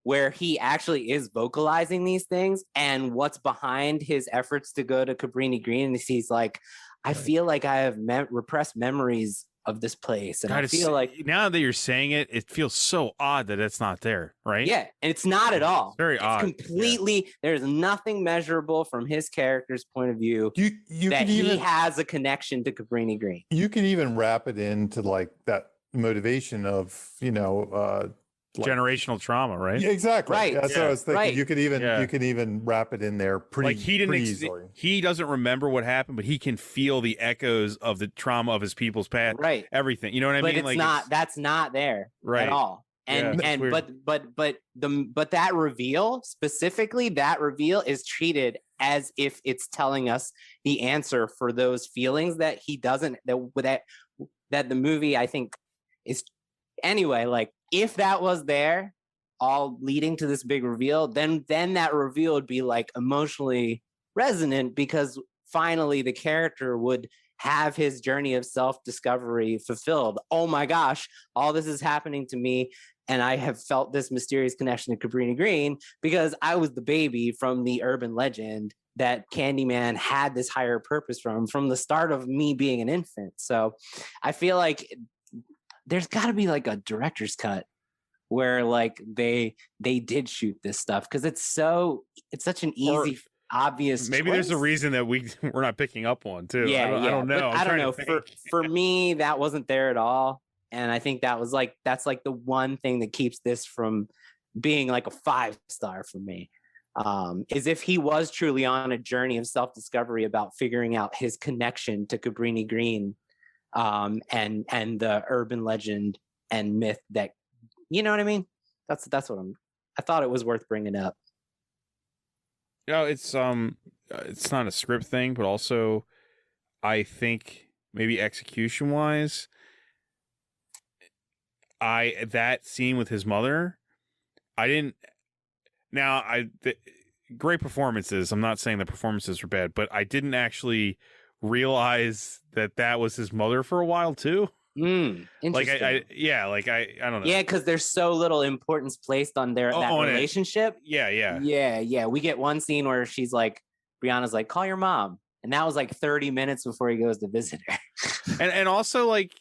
where he actually is vocalizing these things, and what's behind his efforts to go to Cabrini Green. And he's like, I feel like I have repressed memories of this place. And God, I feel like now that you're saying it, it feels so odd that it's not there, right? Yeah, and it's not at all. It's very odd. Completely, there's nothing measurable from his character's point of view that he has a connection to Cabrini Green. You can even wrap it into like that motivation of, like, generational trauma, right? Yeah, exactly. Right. That's what I was thinking. Right. You could even wrap it in there pretty, like he didn't easily. He doesn't remember what happened, but he can feel the echoes of the trauma of his people's past. Right. Everything. You know what I mean? But that's not there at all. And but that reveal, specifically that reveal, is treated as if it's telling us the answer for those feelings that he doesn't, that the movie, I think, is anyway, like, if that was there, all leading to this big reveal, then that reveal would be like emotionally resonant, because finally the character would have his journey of self-discovery fulfilled. Oh my gosh, all this is happening to me, and I have felt this mysterious connection to Cabrini Green because I was the baby from the urban legend that Candyman had this higher purpose from the start of me being an infant. So I feel like there's got to be like a director's cut where like they did shoot this stuff, because it's such an easy, obvious maybe choice. There's a reason that we're not picking up on too. I don't know. I don't know. For me, that wasn't there at all, and I think that's like the one thing that keeps this from being like a 5-star for me. Is if he was truly on a journey of self-discovery about figuring out his connection to Cabrini Green, and the urban legend and myth that, you know what I mean? That's what I thought it was worth bringing up. It's not a script thing, but also I think maybe execution wise, that scene with his mother, great performances. I'm not saying the performances were bad, but I didn't actually realize that was his mother for a while too. Interesting. I don't know. Yeah, because there's so little importance placed on that relationship. Yeah. We get one scene where she's like, Brianna's like, call your mom, and that was like 30 minutes before he goes to visit her. and also, like,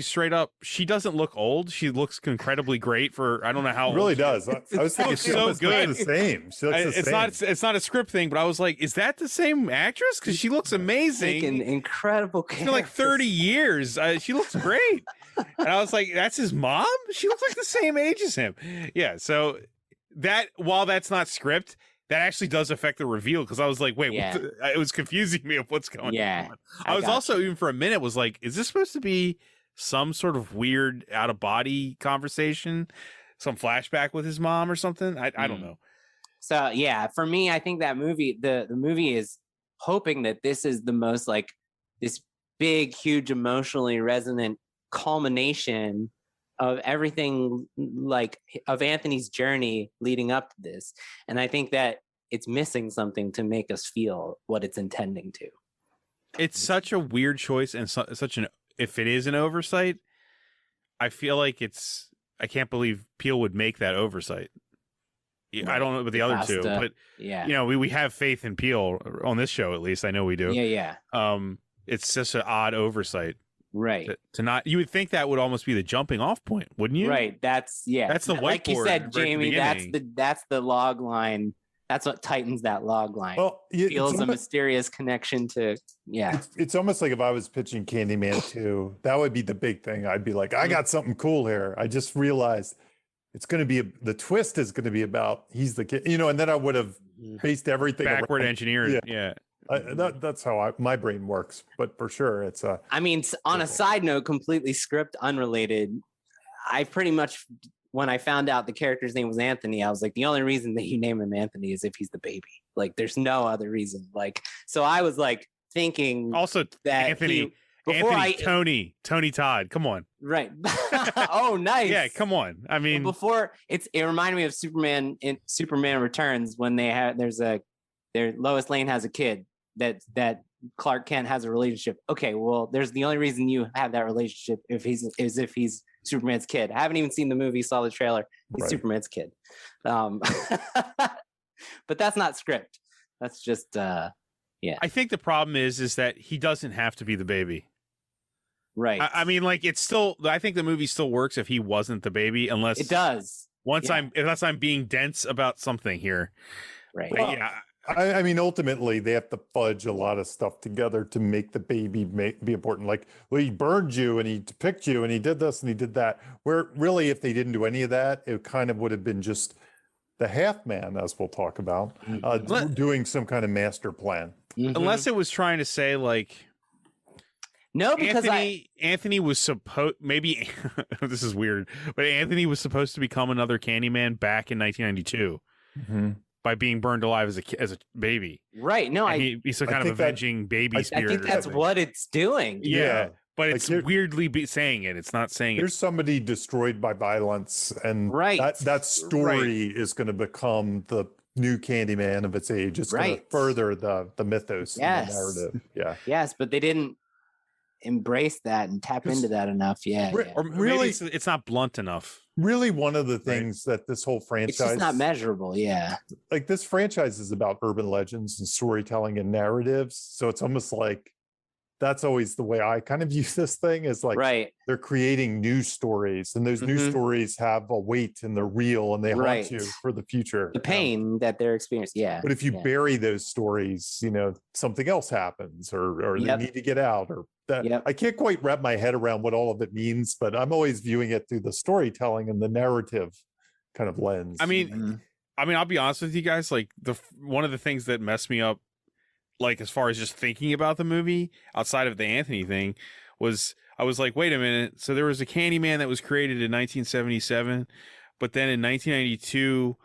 straight up, she doesn't look old. She looks incredibly great for, I don't know how old. Really does. I was thinking she so good. The same. She looks the same. It's not a script thing, but I was like, is that the same actress? Because she looks amazing. An incredible character. It's been like 30 years. She looks great. And I was like, that's his mom? She looks like the same age as him. Yeah. So while that's not script, that actually does affect the reveal, because I was like, wait, it was confusing me of what's going on. I was also, even for a minute, was like, is this supposed to be some sort of weird out-of-body conversation? Some flashback with his mom or something? I don't know. So, yeah, for me, I think that movie, the movie is hoping that this is the most, like, this big, huge, emotionally resonant culmination of everything, like, of Anthony's journey leading up to this. And I think that it's missing something to make us feel what it's intending to. It's such a weird choice, and if it is an oversight, I feel like I can't believe Peele would make that oversight. Right. I don't know about the other two, but we have faith in Peele on this show, at least. I know we do. Yeah. It's just an odd oversight. Right. To not, you would think that would almost be the jumping off point, wouldn't you? Right. That's the whiteboard. Like you said, Jamie, that's the log line. That's what tightens that log line. Well, feels a mysterious connection to, It's almost like if I was pitching Candyman 2, that would be the big thing. I'd be like, I got something cool here. I just realized it's going to be, the twist is going to be about he's the kid, and then I would have based everything backward engineered. Yeah. That's how my brain works, but for sure it's on a side note, completely script unrelated, I pretty much, when I found out the character's name was Anthony, I was like, the only reason that you name him Anthony is if he's the baby. Like, there's no other reason. Like, so I was like thinking also that Anthony, Tony Todd. Come on. Right. Oh, nice. Yeah, come on. I mean, before it reminded me of Superman in Superman Returns when Lois Lane has a kid that Clark Kent has a relationship. Okay, well, there's the only reason you have that relationship if he's Superman's kid. I haven't even seen the movie, saw the trailer. He's right. Superman's kid. But that's not script. That's just yeah. I think the problem is that he doesn't have to be the baby. Right. I mean, like, it's still, I think the movie still works if he wasn't the baby, unless it does. Unless I'm being dense about something here. Right. Well, yeah. I mean, ultimately, they have to fudge a lot of stuff together to make the baby be important. Like, well, he burned you and he picked you and he did this and he did that. Where really, if they didn't do any of that, it kind of would have been just the half man, as we'll talk about, doing some kind of master plan. Mm-hmm. Unless it was trying to say, like, no, because Anthony was supposed, maybe this is weird, but Anthony was supposed to become another Candyman back in 1992. Mm-hmm. By being burned alive as a baby, right? No, he's some kind of avenging baby spirit. I think that's what it's doing. Yeah, but it's weirdly saying it. It's not saying there's somebody destroyed by violence, and that story is going to become the new Candyman of its age. It's going to further the mythos, and the narrative. Yeah, yes, but they didn't embrace that and tap into that enough. Or really, it's not blunt enough. Really, one of the things that this whole franchise, it's just not measurable. Yeah, like this franchise is about urban legends and storytelling and narratives. So it's almost like that's always the way I kind of view this thing, is like they're creating new stories, and those new stories have a weight and they're real and they haunt you for the future. The pain that they're experiencing. Yeah. But if you bury those stories, something else happens, or they need to get out, or that. I can't quite wrap my head around what all of it means, but I'm always viewing it through the storytelling and the narrative kind of lens. I mean, I'll be honest with you guys. Like, one of the things that messed me up, like, as far as just thinking about the movie outside of the Anthony thing, was I was like, wait a minute. So there was a Candyman that was created in 1977, but then in 1992,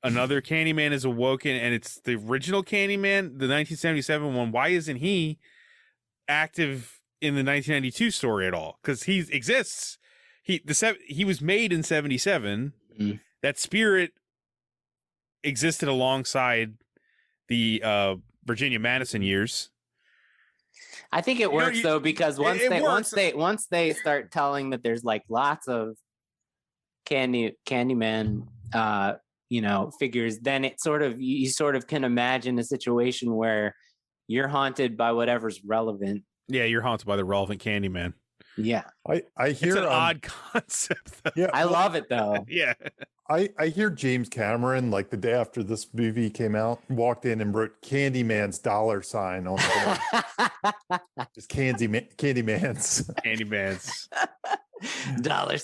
another Candyman is awoken, and it's the original Candyman, the 1977 one. Why isn't he active in the 1992 story at all? Because he exists. He was made in 77. That spirit existed alongside the Virginia Madison years. I think it works though, because once they start telling that there's like lots of Candyman figures, then it you sort of can imagine a situation where you're haunted by whatever's relevant. Yeah, you're haunted by the relevant Candyman. Yeah. I hear it's an odd concept, though. Yeah, I love it though. Yeah. I hear James Cameron, like the day after this movie came out, walked in and wrote Candyman's $sign on the door. Just Candyman's. Candyman's.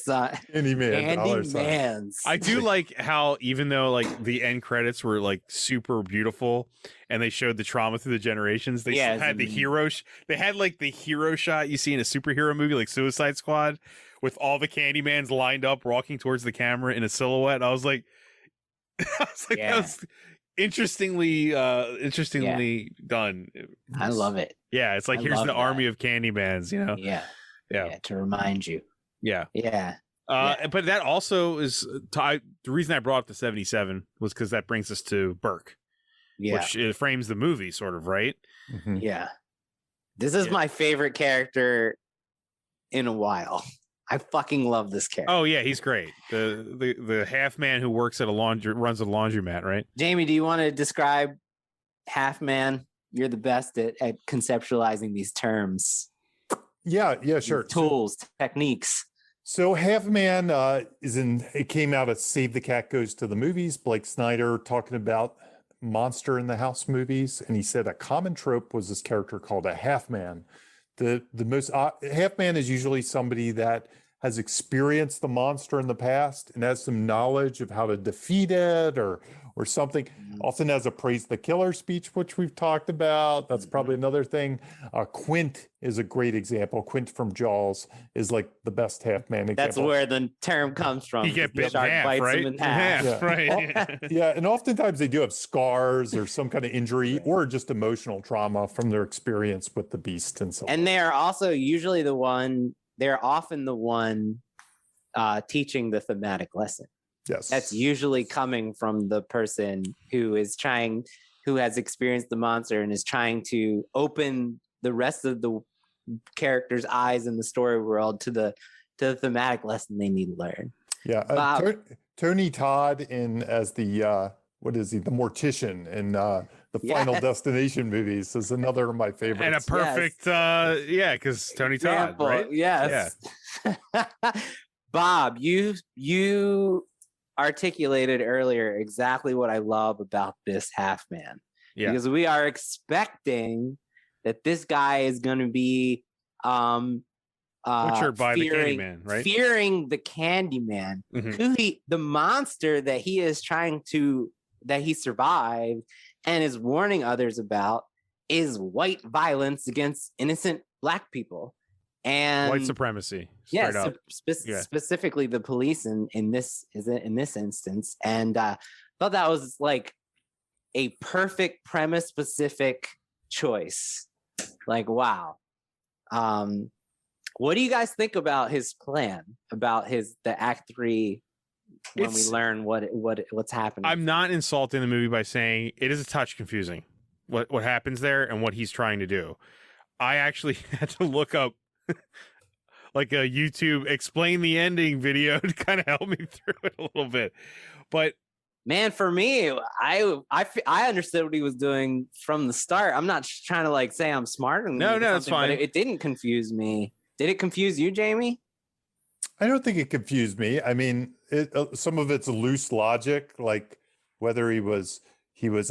$sign. Candyman's. I do like how, even though like the end credits were like super beautiful and they showed the trauma through the generations, they still had the hero. They had like the hero shot you see in a superhero movie like Suicide Squad, with all the Candymans lined up walking towards the camera in a silhouette. I was like, that was interestingly done. I love it. Yeah, it's like, here's the army of Candymans, Yeah, to remind you. Yeah. But that also is the reason I brought up the 77 was because that brings us to Burke, which frames the movie, sort of, right? Mm-hmm. Yeah. This is my favorite character in a while. I fucking love this character. Oh yeah, he's great. The half man who works at runs a laundromat, right? Jamie, do you want to describe half man? You're the best at conceptualizing these terms. Yeah, sure. Tools, techniques. So Half Man it came out at Save the Cat Goes to the Movies. Blake Snyder talking about monster in the house movies, and he said a common trope was this character called a half man. The most half man is usually somebody that has experienced the monster in the past and has some knowledge of how to defeat it or something. Often has a praise the killer speech, which we've talked about. That's probably another thing. Quint is a great example. Quint from Jaws is like the best half man example. That's where the term comes from. He get bit in half, bites right? him in half. Yeah, right. Yeah, and oftentimes they do have scars or some kind of injury or just emotional trauma from their experience with the beast and so on. And they're also usually they're often the one teaching the thematic lesson. Yes. That's usually coming from the person who has experienced the monster and is trying to open the rest of the characters' eyes in the story world to the thematic lesson they need to learn. Yeah. Tony Todd as the what is he? The mortician in the Final Destination movies is another of my favorites. And a perfect, because Tony Todd, right? Yes. Yeah. Bob, you articulated earlier exactly what I love about this half man. Yeah. Because we are expecting that this guy is going to be butchered by the Candyman, right? Fearing the Candyman, the monster that he survived and is warning others about is white violence against innocent Black people. And white supremacy, specifically the police in this instance, and thought that was like a perfect premise specific choice. Like, wow. What do you guys think about his plan? About the Act 3 when we learn what's happening? I'm not insulting the movie by saying it is a touch confusing what happens there and what he's trying to do. I actually had to look up like a YouTube explain the ending video to kind of help me through it a little bit. But man, for me, I understood what he was doing from the start. I'm not trying to like say I'm smarter than no, that's fine. But it didn't confuse me. Did it confuse you, Jamie? I don't think it confused me. I mean, some of it's loose logic, like whether he was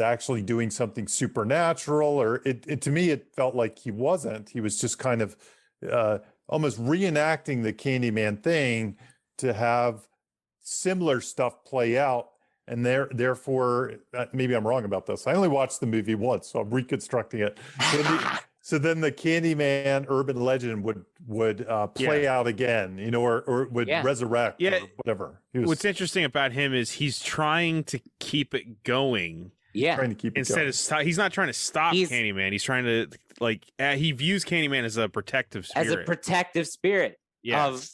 actually doing something supernatural, or to me, it felt like he wasn't. He was just kind of almost reenacting the Candyman thing to have similar stuff play out. And therefore, maybe I'm wrong about this. I only watched the movie once, so I'm reconstructing it. So then the Candyman urban legend would play out again, or would resurrect or whatever. What's interesting about him is he's trying to keep it going. Yeah. Trying to keep it instead going. of he's not trying to stop Candyman. He's trying to he views Candyman as a protective spirit.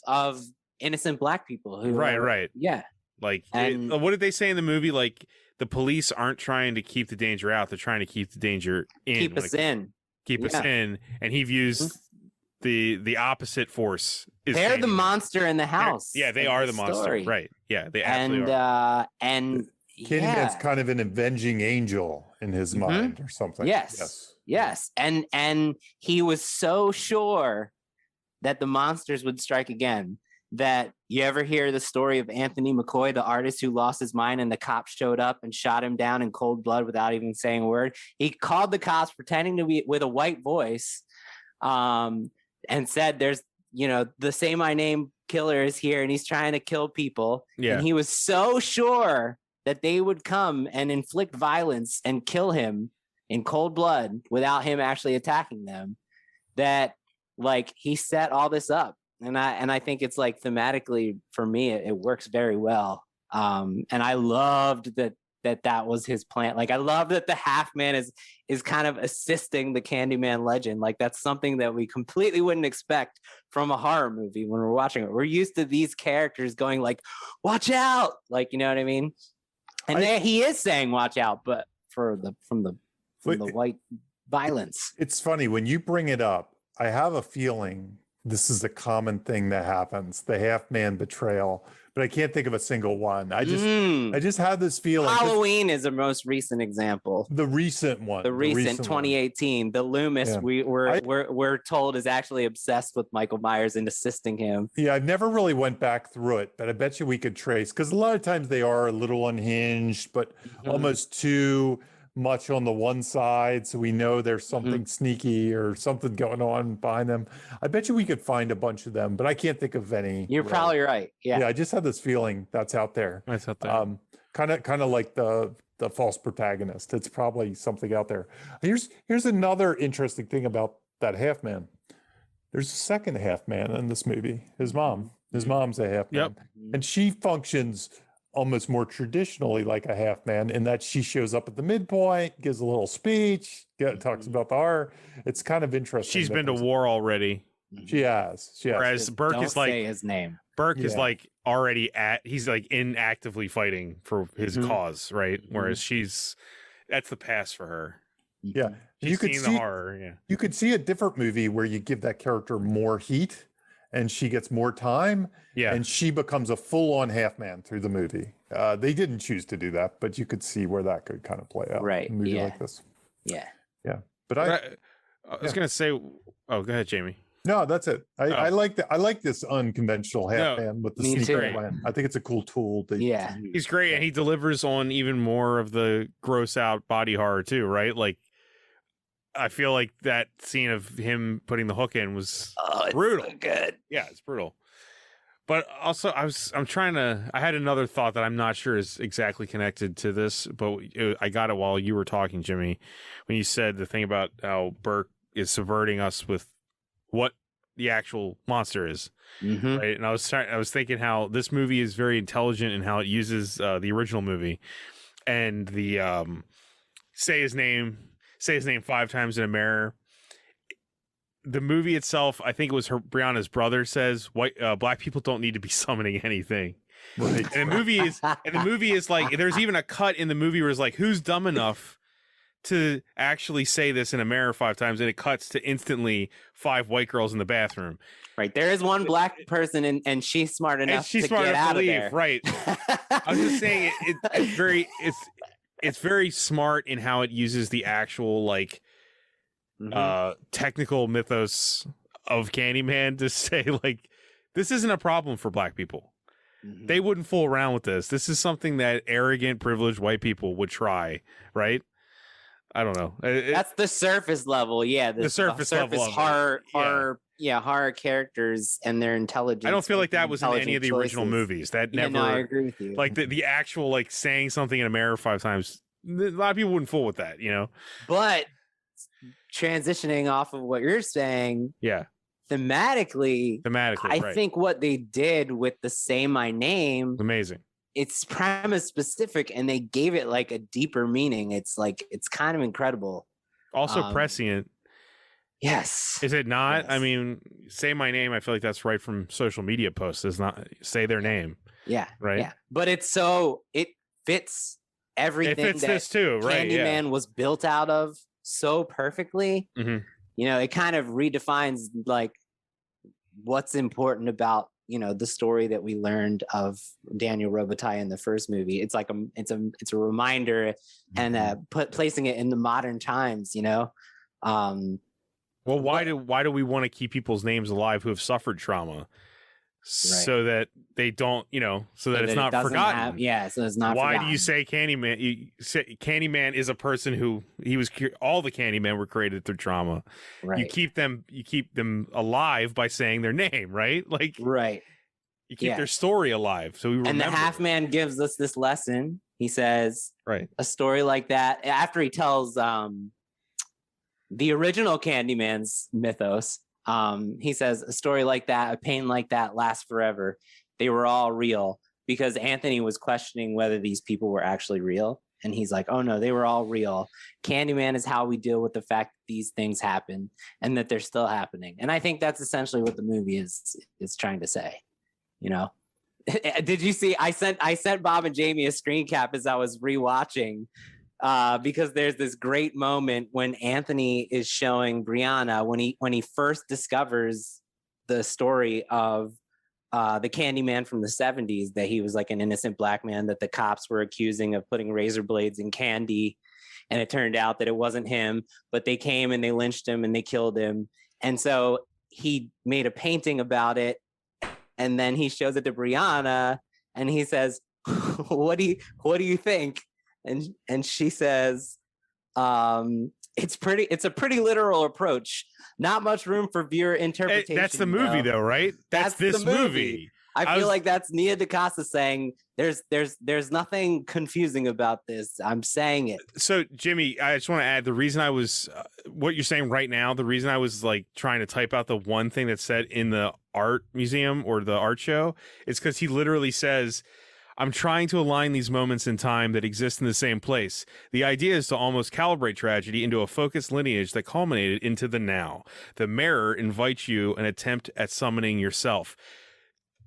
Of innocent Black people who right. Yeah. Like, what did they say in the movie? Like, the police aren't trying to keep the danger out; they're trying to keep the danger in. Keep us in. And he views the opposite force. They're the monster in the house. They are the monster, right? Yeah, they absolutely are. And Candyman's kind of an avenging angel in his mind, or something. Yes. And he was so sure that the monsters would strike again. That you ever hear the story of Anthony McCoy, the artist who lost his mind and the cops showed up and shot him down in cold blood without even saying a word? He called the cops pretending to be with a white voice and said, there's, the Say My Name killer is here and he's trying to kill people. Yeah. And he was so sure that they would come and inflict violence and kill him in cold blood without him actually attacking them, that like he set all this up. And I think it's like thematically for me, it works very well. And I loved that was his plan. Like I love that the half man is kind of assisting the Candyman legend. Like that's something that we completely wouldn't expect from a horror movie when we're watching it. We're used to these characters going like, watch out. Like, you know what I mean? And he is saying watch out, but from the white violence. It's funny when you bring it up, I have a feeling this is a common thing that happens, the half man betrayal, but I can't think of a single one. I just had this feeling. Halloween is the most recent example. The recent one. The recent 2018. One. The Loomis we're told is actually obsessed with Michael Myers and assisting him. Yeah, I've never really went back through it, but I bet you we could trace, because a lot of times they are a little unhinged, but almost too much on the one side, so we know there's something sneaky or something going on behind them. I bet you we could find a bunch of them, but I can't think of any. You're probably right. Yeah. Yeah, I just have this feeling that's out there. That's out there. Kind of like the false protagonist. It's probably something out there. Here's another interesting thing about that half man. There's a second half man in this movie. His mom. His mom's a half man. Yep. And she functions almost more traditionally like a half man in that she shows up at the midpoint, gives a little speech, talks about the horror. It's kind of interesting. She's been to war already. She has. Whereas Burke Don't is like say his name. Burke is like already he's like actively fighting for his cause, right? Whereas that's the past for her. Yeah. She's seen the horror. Yeah. You could see a different movie where you give that character more heat and she gets more time. Yeah. And she becomes a full-on half man through the movie. They didn't choose to do that, but you could see where that could kind of play out. Right. In a movie like this. Yeah. Yeah. But I was gonna say, go ahead, Jamie. No, that's it. I like that. I like this unconventional half man with the sneaker plan. I think it's a cool tool. To use. He's great, and he delivers on even more of the gross out body horror too, right? Like, I feel like that scene of him putting the hook in was brutal. So good. Yeah, it's brutal. But also, I had another thought that I'm not sure is exactly connected to this, but I got it while you were talking, Jimmy, when you said the thing about how Burke is subverting us with what the actual monster is, right? And I was thinking how this movie is very intelligent in how it uses the original movie and the say his name 5 times in a mirror. The movie itself, I think it was Brianna's brother says, black people don't need to be summoning anything. Right. And the movie is like, there's even a cut in the movie where it's like, who's dumb enough to actually say this in a mirror 5 times, and it cuts to instantly 5 white girls in the bathroom. Right. There is one black person and she's smart enough to get out of there. Right. I was just saying it's very smart in how it uses the actual like technical mythos of Candyman to say like, this isn't a problem for black people. They wouldn't fool around with this. This is something that arrogant, privileged white people would try, right? I don't know. That's the surface level. Yeah. The surface level of horror characters and their intelligence. I don't feel like that was in any of the original movies. That never. No, I agree with you. Like the actual like saying something in a mirror 5 times. A lot of people wouldn't fool with that, you know. But transitioning off of what you're saying, thematically, I think what they did with the Say My Name, amazing. It's premise specific, and they gave it like a deeper meaning. It's like it's kind of incredible. Also prescient. Yes. Is it not? Yes. I mean, Say My Name, I feel like that's right from social media posts. It's not say their name. Yeah. Right. Yeah. But it fits everything. It fits this too, right? Candyman was built out of so perfectly. You know, it kind of redefines like what's important about, you know, the story that we learned of Daniel Robitaille in the first movie. It's like it's a reminder and placing it in the modern times, you know. Well, why do we want to keep people's names alive who have suffered trauma? So that they don't, you know, so that it's not forgotten. So it's not. Why forgotten. do you say Candyman? You say Candyman is a person who all the Candymen were created through trauma. Right. You keep them alive by saying their name, right? Like, right. You keep their story alive. So we remember. And the half man gives us this lesson. He says, a story like that after he tells the original Candyman's mythos. He says a story like that, a pain like that lasts forever. They were all real, because Anthony was questioning whether these people were actually real. And he's like, oh no, they were all real. Candyman is how we deal with the fact that these things happen and that they're still happening. And I think that's essentially what the movie is trying to say, you know. Did you see, I sent Bob and Jamie a screen cap as I was rewatching, because there's this great moment when Anthony is showing Brianna when he first discovers the story of the Candyman from the 70s, that he was like an innocent black man that the cops were accusing of putting razor blades in candy. And it turned out that it wasn't him, but they came and they lynched him and they killed him. And so he made a painting about it. And then he shows it to Brianna and he says, what do you think? And she says, It's a pretty literal approach. Not much room for viewer interpretation. That's the movie, though, right? That's this movie. I feel like that's Nia DaCosta saying there's nothing confusing about this. I'm saying it. So, Jimmy, I just want to add the reason I was what you're saying right now. The reason I was like trying to type out the one thing that's said in the art museum or the art show is because he literally says, I'm trying to align these moments in time that exist in the same place. The idea is to almost calibrate tragedy into a focused lineage that culminated into the now. The mirror invites you an attempt at summoning yourself.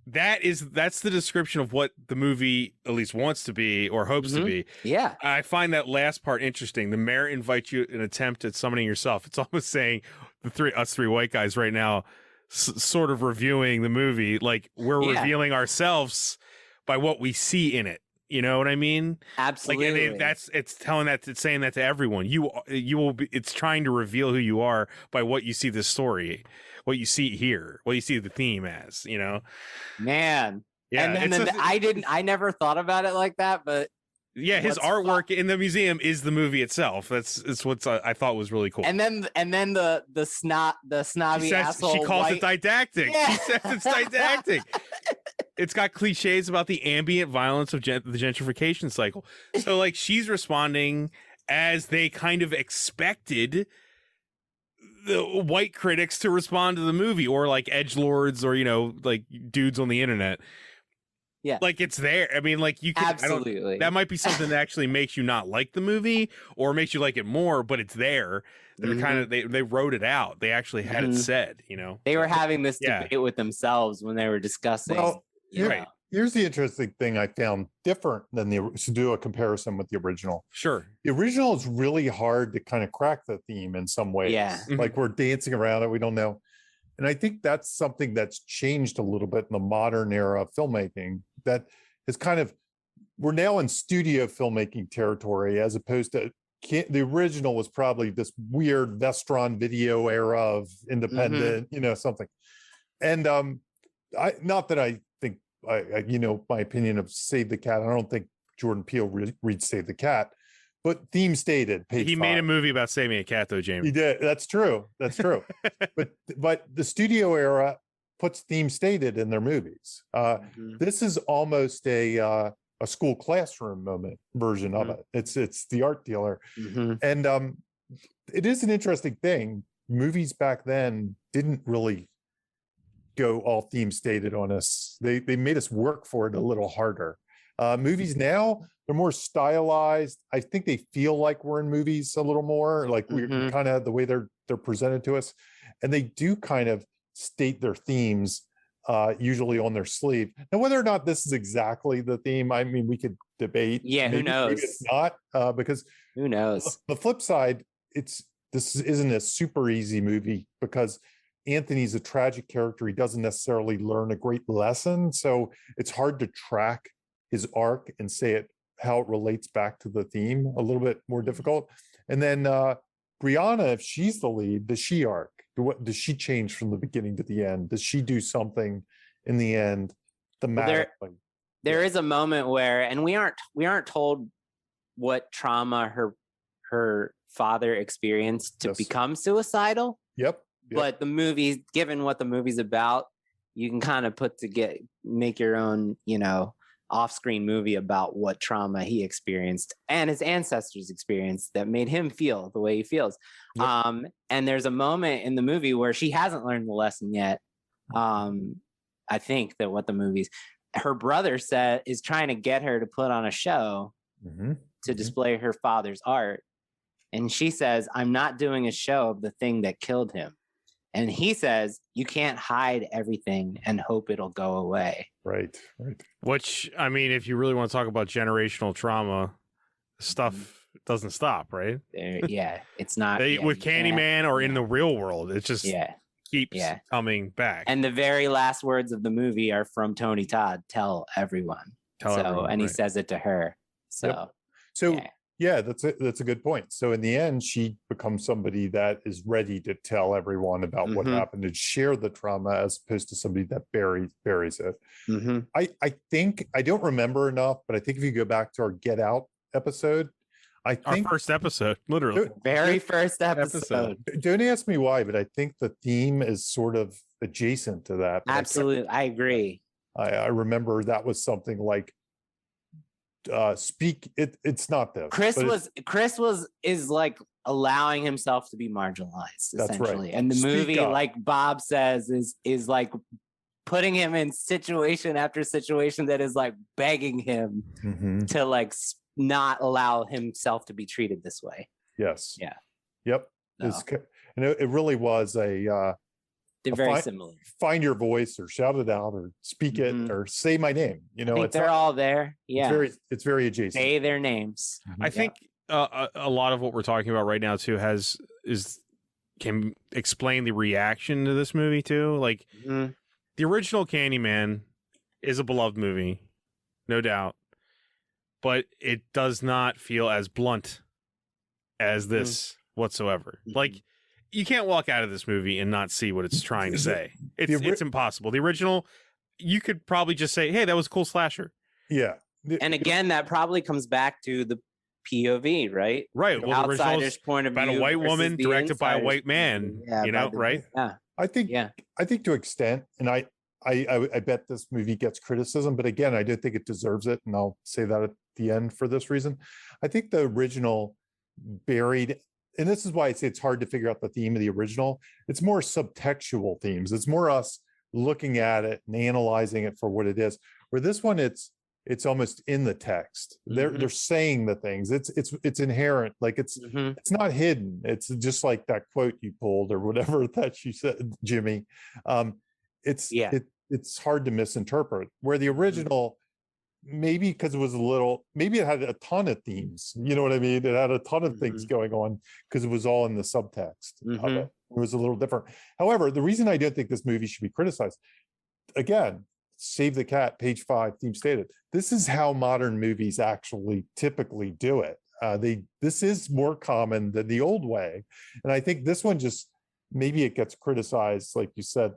That's the description of what the movie at least wants to be or hopes to be. Yeah. I find that last part interesting. The mirror invites you an attempt at summoning yourself. It's almost saying us three white guys right now sort of reviewing the movie like we're revealing ourselves by what we see in it. You know what I mean? Absolutely. Like, it's saying that to everyone. You will be. It's trying to reveal who you are by what you see the story, what you see here, what you see the theme as. You know, man. Yeah. And then I never thought about it like that, but yeah, his artwork in the museum is the movie itself. That's what I thought was really cool. And then the snobby asshole. She calls it didactic. Yeah. She says it's didactic. It's got cliches about the ambient violence of the gentrification cycle. So like she's responding as they kind of expected the white critics to respond to the movie, or like edgelords, or like dudes on the internet. Yeah, like it's there. I mean, like you can absolutely. That might be something that actually makes you not like the movie, or makes you like it more. But it's there. They're kind of they wrote it out. They actually had it said. They were having this debate with themselves when they were discussing. Well, here's the interesting thing I found different than to do a comparison with the original. Sure, the original is really hard to kind of crack the theme in some ways. Yeah, like we're dancing around it. We don't know. And I think that's something that's changed a little bit in the modern era of filmmaking, that is kind of, we're now in studio filmmaking territory, as opposed to the original was probably this weird Vestron video era of independent, something. And not that I think, my opinion of Save the Cat, I don't think Jordan Peele reads Save the Cat, but theme stated. He made a movie about saving a cat, though, Jamie. He did. That's true. But the studio era puts theme stated in their movies. This is almost a school classroom moment version of it. It's the art dealer, and it is an interesting thing. Movies back then didn't really go all theme stated on us. They made us work for it a little harder. Movies now, they're more stylized. I think they feel like we're in movies a little more, like we're kind of the way they're presented to us, and they do kind of state their themes usually on their sleeve. Now, whether or not this is exactly the theme, I mean, we could debate. Yeah, who knows? Maybe it's not, because who knows? The flip side, this isn't a super easy movie because Anthony's a tragic character. He doesn't necessarily learn a great lesson, so it's hard to track his arc and say how it relates back to the theme. A little bit more difficult. And then Brianna, if she's the lead, does she arc? Does she change from the beginning to the end? Does she do something in the end thematically? There is a moment where, and we aren't told what trauma her father experienced to become suicidal. Yep. But the movie, given what the movie's about, you can kind of make your own, off-screen movie about what trauma he experienced and his ancestors experienced that made him feel the way he feels. Yep. And there's a moment in the movie where she hasn't learned the lesson yet. I think that what the movie's, her brother is trying to get her to put on a show to display her father's art. And she says, I'm not doing a show of the thing that killed him. And he says, you can't hide everything and hope it'll go away. Right. Which, I mean, if you really want to talk about generational trauma, stuff doesn't stop, right? It's not. With Candyman or in the real world, it just keeps coming back. And the very last words of the movie are from Tony Todd, tell everyone. And he says it to her. That's a good point. So in the end, she becomes somebody that is ready to tell everyone about what happened and share the trauma, as opposed to somebody that buries it. I think, I don't remember enough, but I think if you go back to our Get Out episode, I think our first episode, literally. Very first episode. Don't ask me why, but I think the theme is sort of adjacent to that. Absolutely. I agree. I remember that was something like it's not this. Chris is like allowing himself to be marginalized, That's essentially. right. And the movie, up. like Bob says, is like putting him in situation after situation that is like begging him to like not allow himself to be treated this way. Yes. Yeah. Yep. No. And it really was They're very similar. Find your voice, or shout it out, or speak it, or say my name. You know, I think they're all there. Yeah. It's very adjacent. Say their names. I think a lot of what we're talking about right now too can explain the reaction to this movie too. Like the original Candyman is a beloved movie, no doubt, but it does not feel as blunt as this whatsoever. Like, you can't walk out of this movie and not see what it's trying to say. It's impossible. The original, you could probably just say, hey, that was a cool slasher. Yeah. And again, that probably comes back to the POV, right? Right. The well, the outsider's point of view about a white woman directed by a white man, right? Yeah. I think to extent, and I bet this movie gets criticism, but again, I do think it deserves it, and I'll say that at the end for this reason. I think the original buried, and this is why I say it's hard to figure out the theme of the original. It's more subtextual themes. It's more us looking at it and analyzing it for what it is. Where this one, it's almost in the text. They're saying the things. It's inherent. Like it's not hidden. It's just like that quote you pulled or whatever that you said, Jimmy. It's hard to misinterpret. Where the original, maybe because it was maybe it had a ton of themes. You know what I mean? It had a ton of things going on because it was all in the subtext of it. It was a little different. However, the reason I don't think this movie should be criticized, again, Save the Cat, page 5, theme stated. This is how modern movies actually typically do it. This is more common than the old way. And I think this one just, maybe it gets criticized, like you said,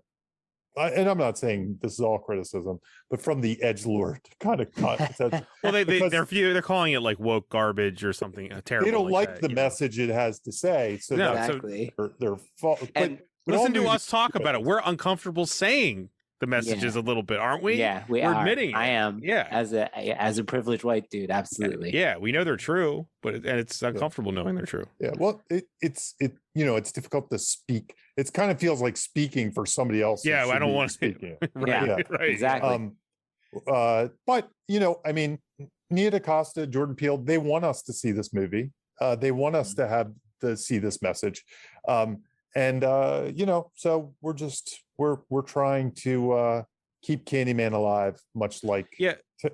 and I'm not saying this is all criticism, but from the edgelord kind of content. Well, they're calling it like woke garbage or something terrible. They don't like that, the message it has to say. So no, exactly. They're fault. And listen to us talk about it. We're uncomfortable saying the messages a little bit, aren't we? Yeah, we're admitting it. I am. Yeah, as a privileged white dude, absolutely. Yeah, we know they're true, but it's uncomfortable knowing they're true. Yeah, well, it's it's difficult to speak. It kind of feels like speaking for somebody else. Yeah, I don't want to speak. right, Exactly. But I mean, Nia DaCosta, Jordan Peele, they want us to see this movie. They want us to see this message. So we're trying to keep Candyman alive, much like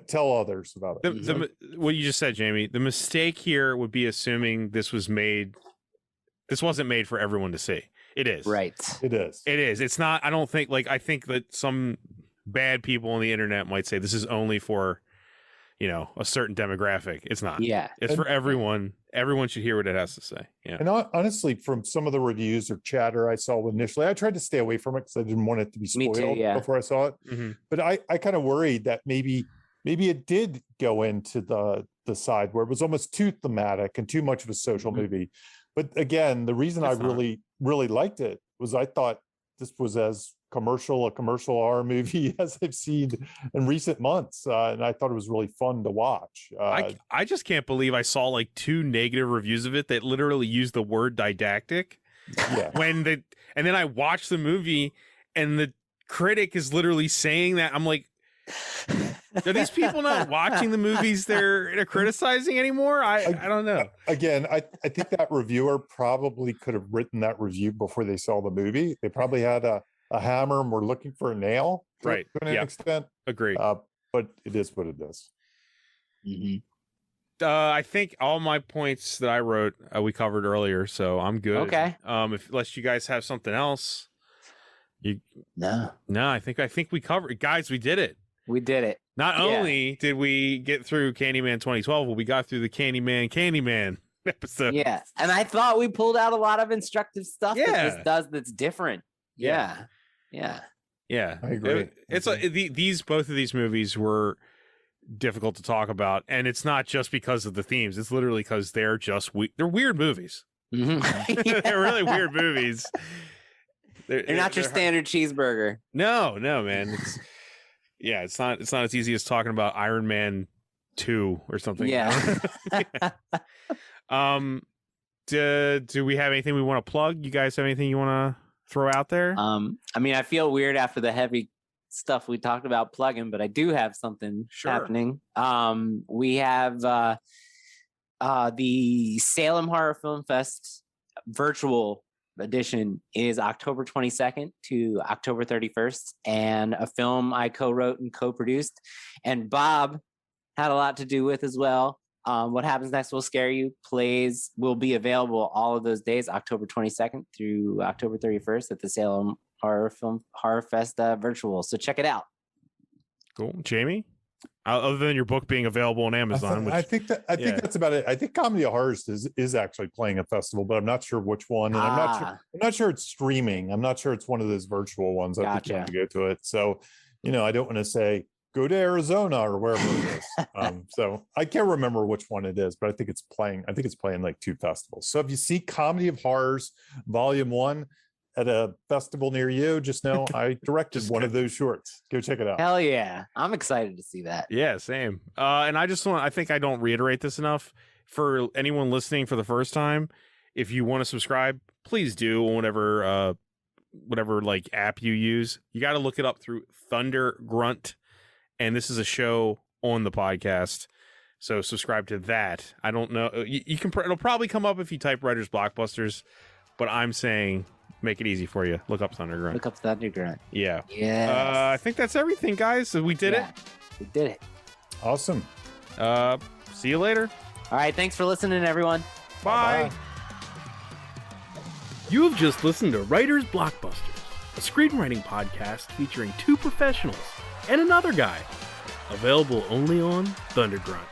tell others about it. What you just said, Jamie, the mistake here would be assuming this wasn't made for everyone to see. It is. Right. It is. It is. It's not, I think that some bad people on the internet might say this is only for, a certain demographic. It's not. Yeah. It's for everyone. Everyone should hear what it has to say. Yeah. And honestly, from some of the reviews or chatter I saw initially, I tried to stay away from it because I didn't want it to be spoiled before I saw it. But I kind of worried that maybe it did go into the side where it was almost too thematic and too much of a social movie. But again, the reason I really, really liked it was I thought this was as a commercial horror movie as I've seen in recent months. And I thought it was really fun to watch. I just can't believe I saw like 2 negative reviews of it that literally used the word didactic. Yeah. And then I watched the movie and the critic is literally saying that. I'm like, are these people not watching the movies they're criticizing anymore? I don't know. Again, I think that reviewer probably could have written that review before they saw the movie. They probably had a hammer and were looking for a nail, right? To an extent. Agreed. But it is what it is. I think all my points that I wrote we covered earlier, so I'm good. Okay. Unless you guys have something else. No, I think we covered, guys. We did it. We did it. Not only did we get through Candyman 2012, but we got through the Candyman episode. Yeah, and I thought we pulled out a lot of instructive stuff that this does that's different. Yeah. I agree. Both of these movies were difficult to talk about, and it's not just because of the themes. It's literally because they're just they're weird movies. They're really weird movies. They're not your standard cheeseburger. No, man. It's not as easy as talking about Iron Man 2 or something. Yeah. Do we have anything we want to plug? You guys have anything you want to throw out there? I mean, I feel weird after the heavy stuff we talked about plugging, but I do have something happening. We have the Salem Horror Film Fest virtual edition is October 22nd to October 31st, and a film I co-wrote and co-produced, and Bob had a lot to do with as well. What Happens Next Will Scare You will be available all of those days, October 22nd through October 31st at the Salem Horror Fest virtual. So check it out. Cool. Jamie? Other than your book being available on Amazon, I think that's about it. I think Comedy of Horrors is actually playing a festival, but I'm not sure which one. And I'm not sure it's streaming. I'm not sure it's one of those virtual ones. I think you have to go to it. So, I don't want to say go to Arizona or wherever it is. So I can't remember which one it is, but I think it's playing like 2 festivals. So if you see Comedy of Horrors Volume 1 at a festival near you, just know I directed one of those shorts. Go check it out. Hell yeah. I'm excited to see that. Yeah, same. And I think I don't reiterate this enough for anyone listening for the first time. If you want to subscribe, please do on whatever like app you use. You got to look it up through Thunder Grunt. And this is a show on the podcast. So subscribe to that. I don't know. It'll probably come up if you type Writers Blockbusters, but I'm saying make it easy for you. Look up Thunder Grunt. Look up Thunder Grunt. Yeah. Yeah. I think that's everything, guys. So we did it. We did it. Awesome. See you later. All right. Thanks for listening, everyone. Bye. Bye-bye. You have just listened to Writers Blockbusters, a screenwriting podcast featuring 2 professionals and another guy. Available only on Thunder Grunt.